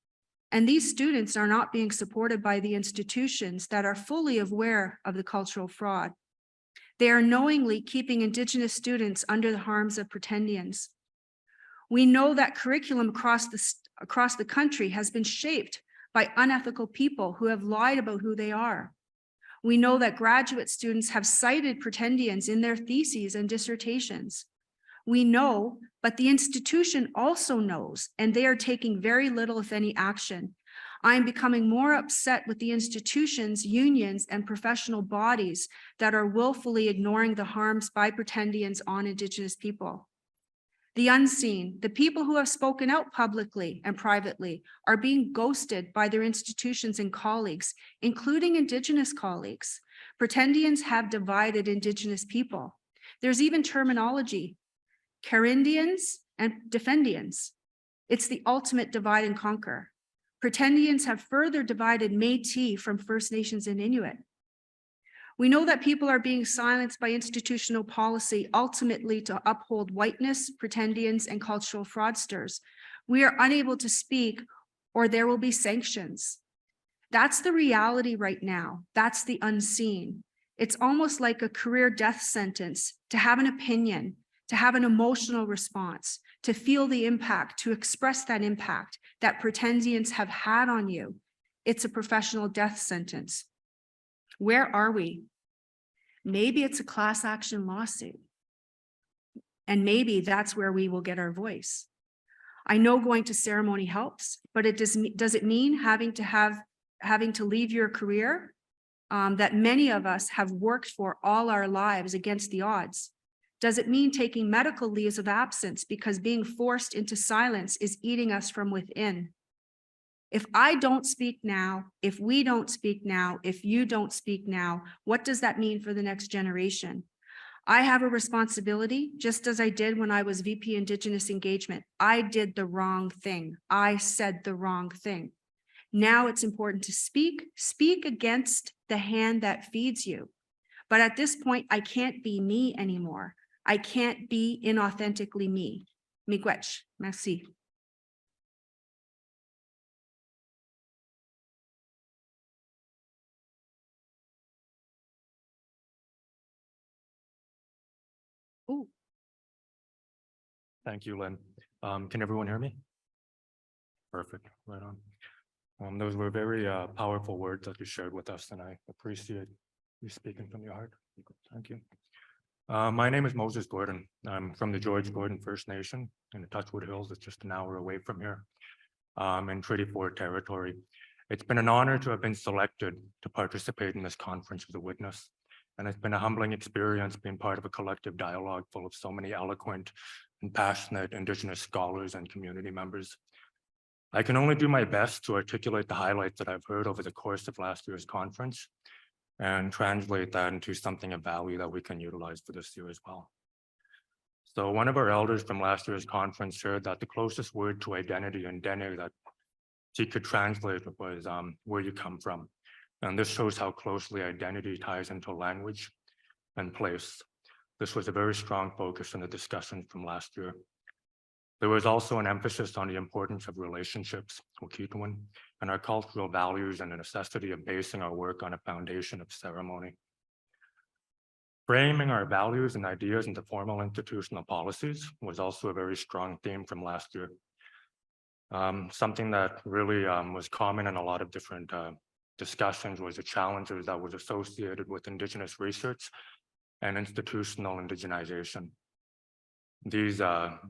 And these students are not being supported by the institutions that are fully aware of the cultural fraud. They are knowingly keeping Indigenous students under the harms of pretendians. We know that curriculum across the country has been shaped by unethical people who have lied about who they are. We know that graduate students have cited pretendians in their theses and dissertations. We know, but the institution also knows, and they are taking very little, if any, action. I am becoming more upset with the institutions, unions, and professional bodies that are willfully ignoring the harms by pretendians on Indigenous people. The unseen, the people who have spoken out publicly and privately, are being ghosted by their institutions and colleagues, including Indigenous colleagues. Pretendians have divided Indigenous people. There's even terminology, Carindians and Defendians. It's the ultimate divide and conquer. Pretendians have further divided Métis from First Nations and Inuit. We know that people are being silenced by institutional policy, ultimately to uphold whiteness, pretendians, and cultural fraudsters. We are unable to speak, or there will be sanctions. That's the reality right now. That's the unseen. It's almost like a career death sentence to have an opinion, to have an emotional response, to feel the impact, to express that impact that pretendians have had on you. It's a professional death sentence. Where are we? Maybe it's a class action lawsuit. And maybe that's where we will get our voice. I know going to ceremony helps, but does it mean having to leave your career that many of us have worked for all our lives against the odds? Does it mean taking medical leaves of absence because being forced into silence is eating us from within? If I don't speak now, if we don't speak now, if you don't speak now, what does that mean for the next generation? I have a responsibility, just as I did when I was VP Indigenous Engagement. I did the wrong thing. I said the wrong thing. Now it's important to speak against the hand that feeds you. But at this point, I can't be me anymore. I can't be inauthentically me. Miigwech. Merci. Ooh. Thank you, Lynn. Can everyone hear me? Perfect, right on. Those were very powerful words that you shared with us, and I appreciate you speaking from your heart. Thank you. My name is Moses Gordon. I'm from the George Gordon First Nation in the Touchwood Hills. It's just an hour away from here, in Treaty 4 territory. It's been an honor to have been selected to participate in this conference as a witness. And it's been a humbling experience being part of a collective dialogue full of so many eloquent and passionate Indigenous scholars and community members. I can only do my best to articulate the highlights that I've heard over the course of last year's conference and translate that into something of value that we can utilize for this year as well. So one of our elders from last year's conference shared that the closest word to identity in Dene that she could translate was where you come from. And this shows how closely identity ties into language and place. This was a very strong focus in the discussion from last year. There was also an emphasis on the importance of relationships, Wakituan, and our cultural values and the necessity of basing our work on a foundation of ceremony. Framing our values and ideas into formal institutional policies was also a very strong theme from last year. Something that really was common in a lot of different discussions was the challenges that was associated with Indigenous research and institutional indigenization. These areas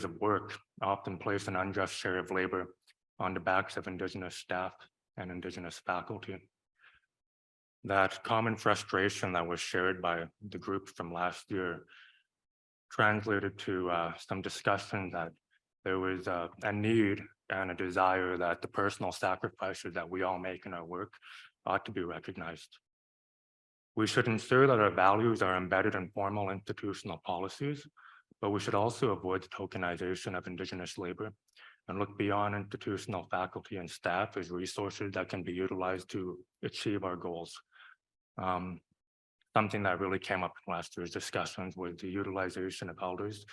of work often place an unjust share of labor on the backs of Indigenous staff and Indigenous faculty. That common frustration that was shared by the group from last year translated to some discussion that there was a need and a desire that the personal sacrifices that we all make in our work ought to be recognized. We should ensure that our values are embedded in formal institutional policies, but we should also avoid the tokenization of Indigenous labor and look beyond institutional faculty and staff as resources that can be utilized to achieve our goals. Something that really came up in last year's discussions was the utilization of elders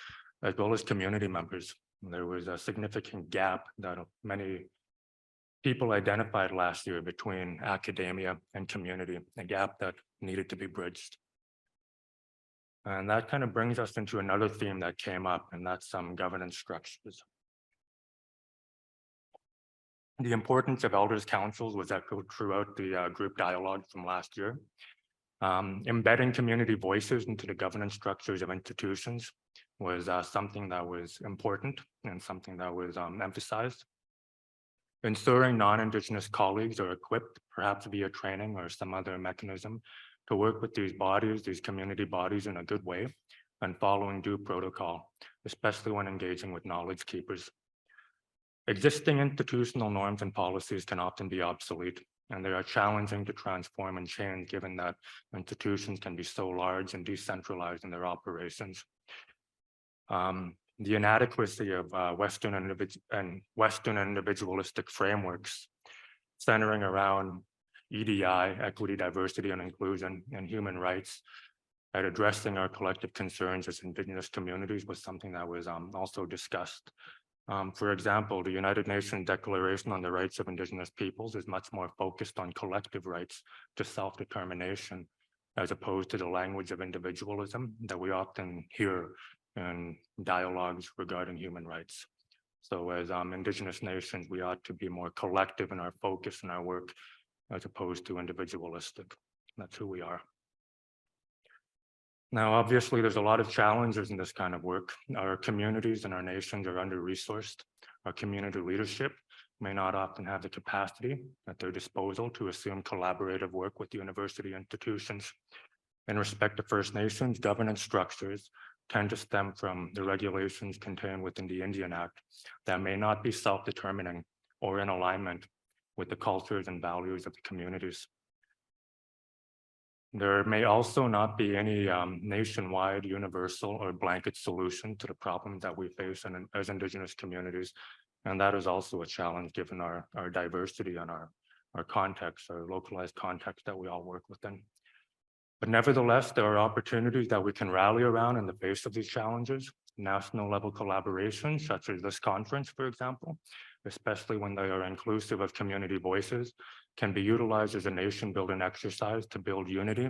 as well as community members. There was a significant gap that many people identified last year between academia and community, a gap that needed to be bridged. And that kind of brings us into another theme that came up, and that's some governance structures. The importance of elders' councils was echoed throughout the group dialogue from last year. Embedding community voices into the governance structures of institutions was something that was important and something that was emphasized. Ensuring non-Indigenous colleagues are equipped, perhaps via training or some other mechanism, to work with these bodies, these community bodies in a good way and following due protocol, especially when engaging with knowledge keepers. Existing institutional norms and policies can often be obsolete, and they are challenging to transform and change given that institutions can be so large and decentralized in their operations. The inadequacy of Western individualistic frameworks centering around EDI, equity, diversity, and inclusion, and human rights at addressing our collective concerns as Indigenous communities was something that was also discussed. For example, the United Nations Declaration on the Rights of Indigenous Peoples is much more focused on collective rights to self-determination, as opposed to the language of individualism that we often hear in dialogues regarding human rights. So as Indigenous nations, we ought to be more collective in our focus and our work as opposed to individualistic. That's who we are. Now, obviously, there's a lot of challenges in this kind of work. Our communities and our nations are under-resourced. Our community leadership may not often have the capacity at their disposal to assume collaborative work with university institutions. In respect to First Nations, governance structures tend to stem from the regulations contained within the Indian Act that may not be self-determining or in alignment with the cultures and values of the communities. There may also not be any nationwide, universal, or blanket solution to the problems that we face as Indigenous communities. And that is also a challenge given our diversity and our context, our localized context that we all work within. But nevertheless, there are opportunities that we can rally around in the face of these challenges. National level collaborations, such as this conference, for example, especially when they are inclusive of community voices, can be utilized as a nation building exercise to build unity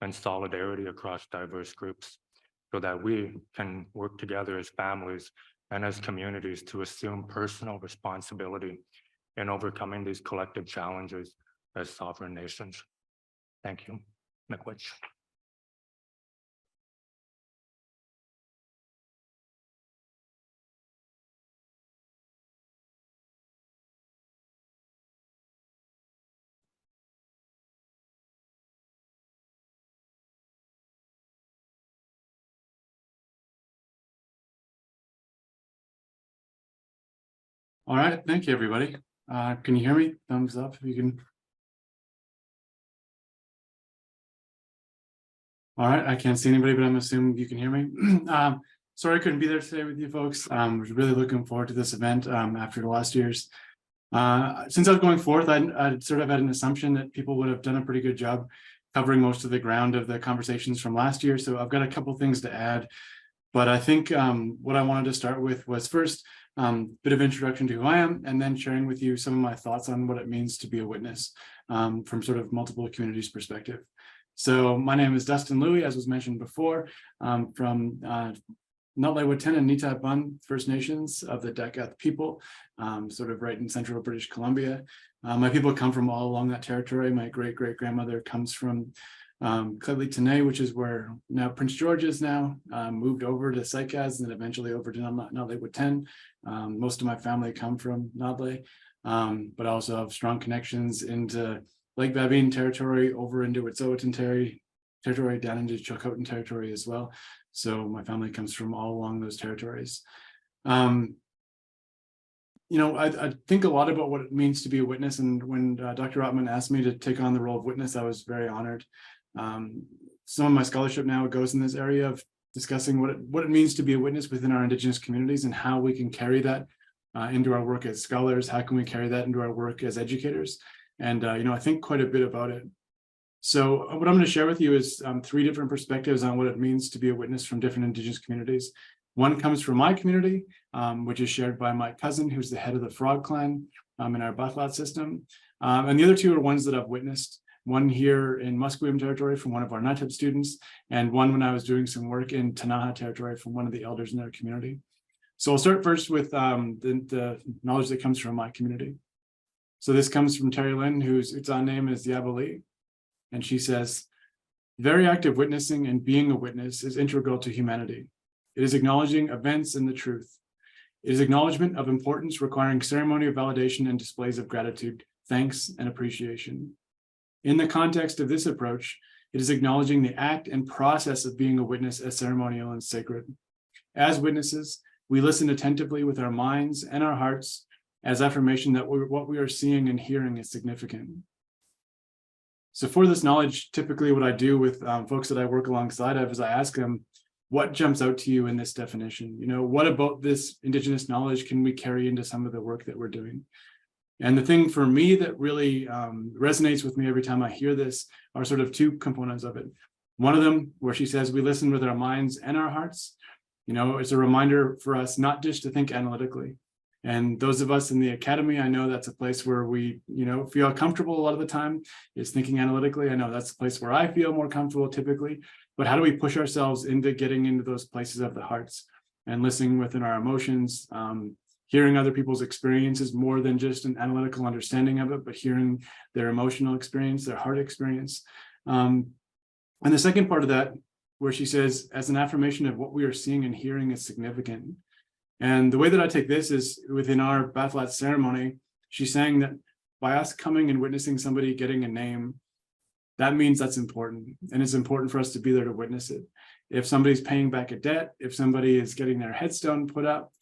and solidarity across diverse groups so that we can work together as families and as communities to assume personal responsibility in overcoming these collective challenges as sovereign nations. Thank you. Miigwech. All right, thank you, everybody. Can you hear me? Thumbs up if you can. All right, I can't see anybody, but I'm assuming you can hear me. Sorry I couldn't be there today with you folks. Was really looking forward to this event after the last year's. Since I was going forth, I sort of had an assumption that people would have done a pretty good job covering most of the ground of the conversations from last year. So I've got a couple things to add. But I think what I wanted to start with was first, bit of introduction to who I am, and then sharing with you some of my thoughts on what it means to be a witness from sort of multiple communities' perspective. So my name is Dustin Louie, as was mentioned before, from NIUSLA and Ottmann First Nations of the Lakehead people, sort of right in central British Columbia. My people come from all along that territory. My great-great-grandmother comes from Kewistep, which is where now Prince George is now, moved over to Lakehead and then eventually over to NIUSLA. Most of my family come from NIUSLA, but I also have strong connections into Lake Babine territory, over into Wet'suwet'en territory, down into Chilcotin territory as well. So my family comes from all along those territories. You know, I think a lot about what it means to be a witness, and when Dr. Ottmann asked me to take on the role of witness, I was very honored. Some of my scholarship now goes in this area of discussing what it means to be a witness within our Indigenous communities and how we can carry that into our work as scholars. How can we carry that into our work as educators? And you know, I think quite a bit about it. So what I'm going to share with you is three different perspectives on what it means to be a witness from different Indigenous communities. One comes from my community, which is shared by my cousin, who's the head of the Frog Clan in our Bathlaat system. And the other two are ones that I've witnessed. One here in Musqueam territory from one of our NICF students, and one when I was doing some work in Tanaha territory from one of the elders in their community. So I'll start first with the knowledge that comes from my community. So this comes from Terry Lynn, whose Utzon name is Lavallee. And she says, very active witnessing and being a witness is integral to humanity. It is acknowledging events and the truth. It is acknowledgement of importance requiring ceremony of validation and displays of gratitude, thanks, and appreciation. In the context of this approach, it is acknowledging the act and process of being a witness as ceremonial and sacred. As witnesses, we listen attentively with our minds and our hearts as affirmation that what we are seeing and hearing is significant. So for this knowledge, typically what I do with folks that I work alongside of is I ask them, what jumps out to you in this definition? You know, what about this Indigenous knowledge can we carry into some of the work that we're doing? And the thing for me that really resonates with me every time I hear this are sort of two components of it. One of them, where she says we listen with our minds and our hearts. You know, it's a reminder for us not just to think analytically. And those of us in the academy, I know that's a place where we, you know, feel comfortable a lot of the time is thinking analytically. I know that's a place where I feel more comfortable typically. But how do we push ourselves into getting into those places of the hearts and listening within our emotions, hearing other people's experiences more than just an analytical understanding of it, but hearing their emotional experience, their heart experience. And the second part of that, where she says, as an affirmation of what we are seeing and hearing is significant. And the way that I take this is within our Bathlaat ceremony, she's saying that by us coming and witnessing somebody getting a name, that means that's important. And it's important for us to be there to witness it. If somebody's paying back a debt, if somebody is getting their headstone put up,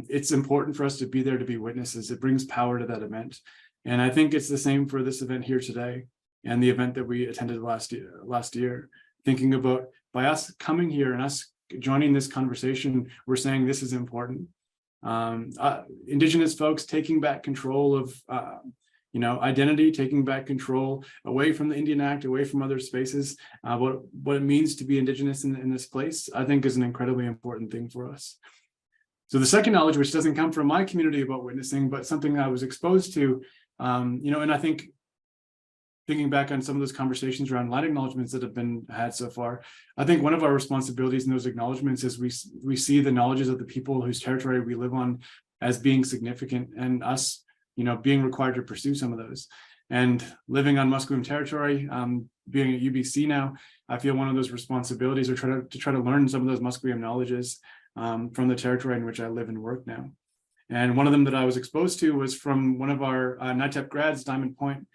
it's important for us to be there to be witnesses. It brings power to that event. And I think it's the same for this event here today and the event that we attended last year, thinking about by us coming here and us joining this conversation, we're saying this is important. Indigenous folks taking back control of you know, identity, taking back control away from the Indian Act, away from other spaces, what it means to be Indigenous in this place, I think is an incredibly important thing for us. So the second knowledge, which doesn't come from my community about witnessing, but something I was exposed to, you know, and I think thinking back on some of those conversations around land acknowledgements that have been had so far, I think one of our responsibilities in those acknowledgements is we see the knowledges of the people whose territory we live on as being significant, and us, being required to pursue some of those. And living on Musqueam territory, being at UBC now, I feel one of those responsibilities are to try to learn some of those Musqueam knowledges from the territory in which I live and work now. And one of them that I was exposed to was from one of our NICF grads, Diamond Point.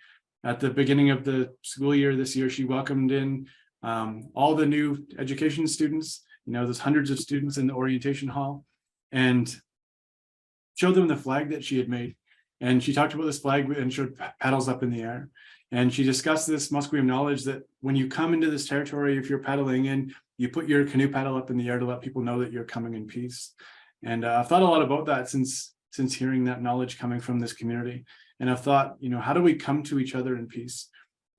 At the beginning of the school year this year, she welcomed in all the new education students, there's hundreds of students in the orientation hall, and showed them the flag that she had made. And she talked about this flag and showed paddles up in the air. And she discussed this Musqueam knowledge that when you come into this territory, if you're paddling in, you put your canoe paddle up in the air to let people know that you're coming in peace. And I've thought a lot about that since hearing that knowledge coming from this community. And I've thought, how do we come to each other in peace?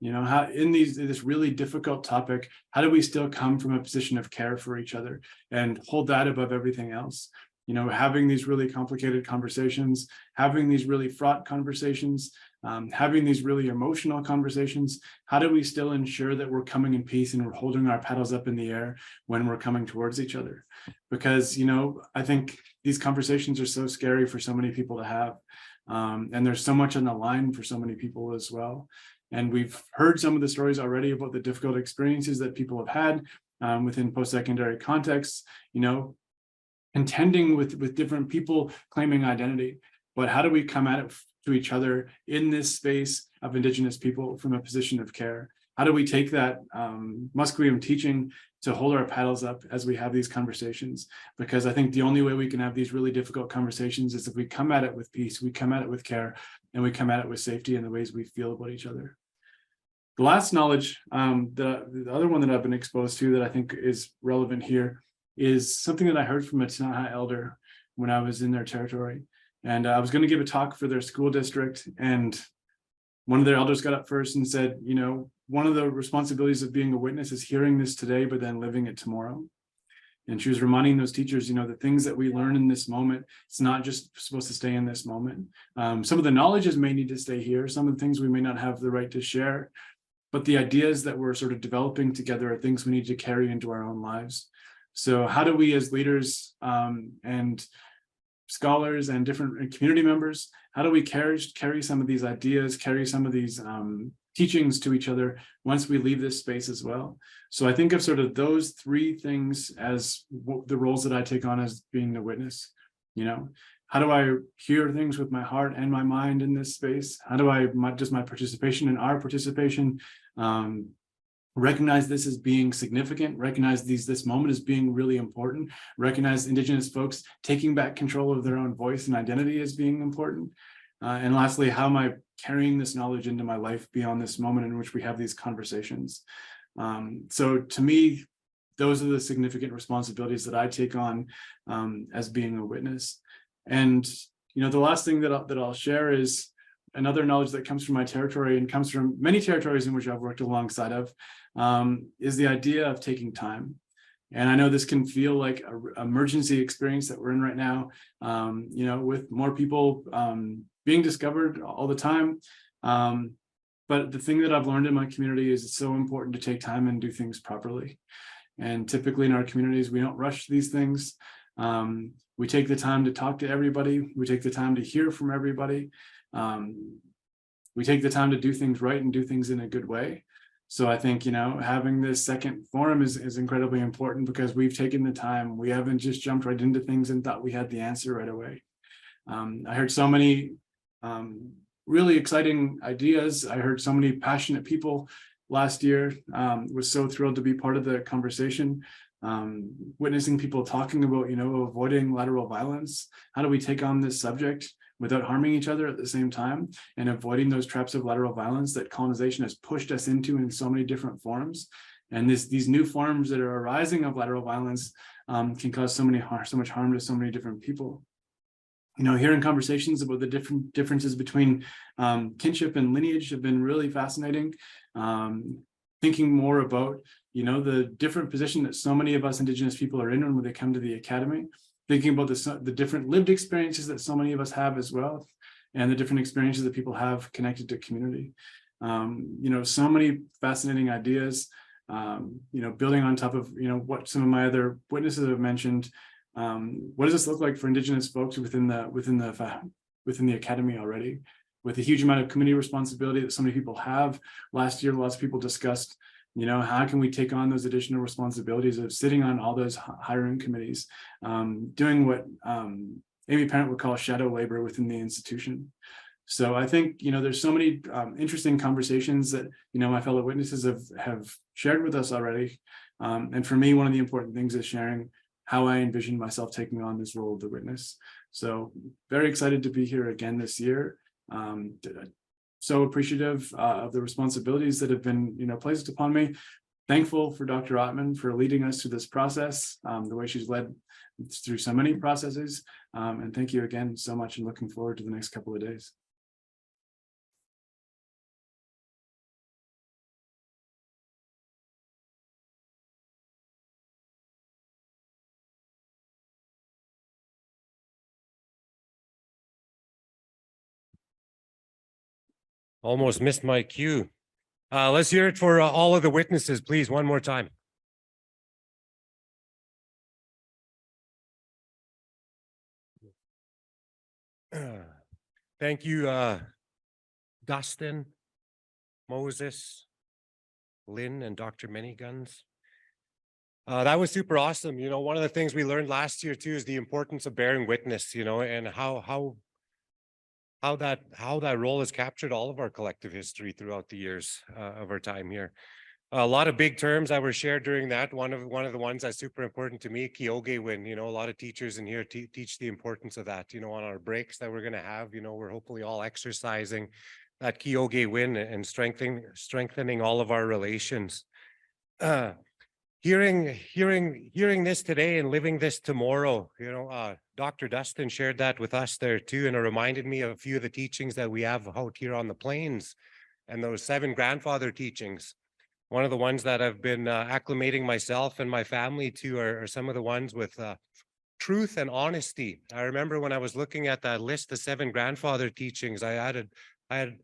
How in this really difficult topic, how do we still come from a position of care for each other and hold that above everything else? Having these really complicated conversations, having these really fraught conversations, having these really emotional conversations. How do we still ensure that we're coming in peace and we're holding our paddles up in the air when we're coming towards each other? Because, I think these conversations are so scary for so many people to have. And there's so much on the line for so many people as well. And we've heard some of the stories already about the difficult experiences that people have had within post-secondary contexts, contending with different people claiming identity. But how do we come at it to each other in this space of Indigenous people from a position of care? How do we take that Musqueam teaching to hold our paddles up as we have these conversations? Because I think the only way we can have these really difficult conversations is if we come at it with peace, we come at it with care, and we come at it with safety in the ways we feel about each other. The last knowledge, the other one that I've been exposed to that I think is relevant here is something that I heard from a Tinaha elder when I was in their territory. And I was going to give a talk for their school district, and one of their elders got up first and said, one of the responsibilities of being a witness is hearing this today, but then living it tomorrow. And she was reminding those teachers, the things that we learn in this moment, it's not just supposed to stay in this moment. Some of the knowledges may need to stay here. Some of the things we may not have the right to share, but the ideas that we're sort of developing together are things we need to carry into our own lives. So how do we as leaders and scholars and different community members, how do we carry some of these ideas, carry some of these teachings to each other once we leave this space as well? So I think of sort of those three things as the roles that I take on as being the witness. How do I hear things with my heart and my mind in this space? How do I just my participation and our participation recognize this as being significant, recognize this moment as being really important, recognize Indigenous folks taking back control of their own voice and identity as being important. And lastly, how am I carrying this knowledge into my life beyond this moment in which we have these conversations? So to me, those are the significant responsibilities that I take on as being a witness. And, the last thing that I'll share is another knowledge that comes from my territory and comes from many territories in which I've worked alongside of, is the idea of taking time. And I know this can feel like an emergency experience that we're in right now, with more people being discovered all the time. But the thing that I've learned in my community is it's so important to take time and do things properly. And typically in our communities, we don't rush these things. We take the time to talk to everybody. We take the time to hear from everybody. We take the time to do things right and do things in a good way. So I think, having this second forum is incredibly important because we've taken the time. We haven't just jumped right into things and thought we had the answer right away. I heard so many really exciting ideas. I heard so many passionate people last year. Was so thrilled to be part of the conversation. Witnessing people talking about, avoiding lateral violence. How do we take on this subject without harming each other at the same time and avoiding those traps of lateral violence that colonization has pushed us into in so many different forms? And these new forms that are arising of lateral violence can cause so much harm to so many different people. Hearing conversations about the different differences between kinship and lineage have been really fascinating. Thinking more about, the different position that so many of us Indigenous people are in when they come to the academy. Thinking about the different lived experiences that so many of us have as well, and the different experiences that people have connected to community. So many fascinating ideas, building on top of, what some of my other witnesses have mentioned. What does this look like for Indigenous folks within the academy already? With a huge amount of community responsibility that so many people have. Last year, lots of people discussed, how can we take on those additional responsibilities of sitting on all those hiring committees, doing what Amy Parent would call shadow labor within the institution. So I think, there's so many interesting conversations that, my fellow witnesses have shared with us already. And for me, one of the important things is sharing how I envision myself taking on this role of the witness. So very excited to be here again this year. So appreciative of the responsibilities that have been, placed upon me. Thankful for Dr. Ottmann for leading us through this process, the way she's led through so many processes. And thank you again so much, and looking forward to the next couple of days. Almost missed my cue. Let's hear it for all of the witnesses, please, one more time. Thank you, Dustin, Moses, Lynn, and Dr. Manyguns. That was super awesome. One of the things we learned last year too is the importance of bearing witness, and how that role has captured all of our collective history throughout the years of our time here. A lot of big terms that were shared during that. One of the ones that's super important to me, Kioge win. A lot of teachers in here teach the importance of that. On our breaks that we're going to have, we're hopefully all exercising that Kioge win and strengthening all of our relations. Hearing this today and living this tomorrow, Dr. Dustin shared that with us there too, and it reminded me of a few of the teachings that we have out here on the plains, and those 7 grandfather teachings. One of the ones that I've been acclimating myself and my family to are some of the ones with truth and honesty. I remember when I was looking at that list, the 7 grandfather teachings, I had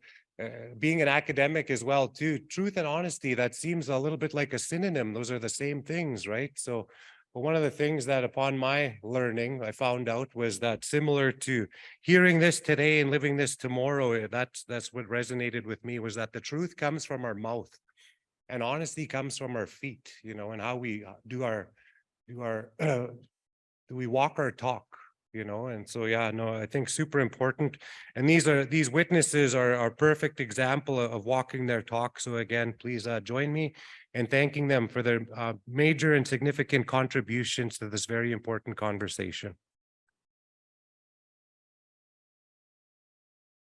being an academic as well too, truth and honesty, that seems a little bit like a synonym. Those are the same things, right? So one of the things that upon my learning, I found out was that similar to hearing this today and living this tomorrow, that's what resonated with me, was that the truth comes from our mouth and honesty comes from our feet, and how we do we walk our talk. And so, I think super important. And these witnesses are a perfect example of walking their talk. So again, please join me in thanking them for their major and significant contributions to this very important conversation.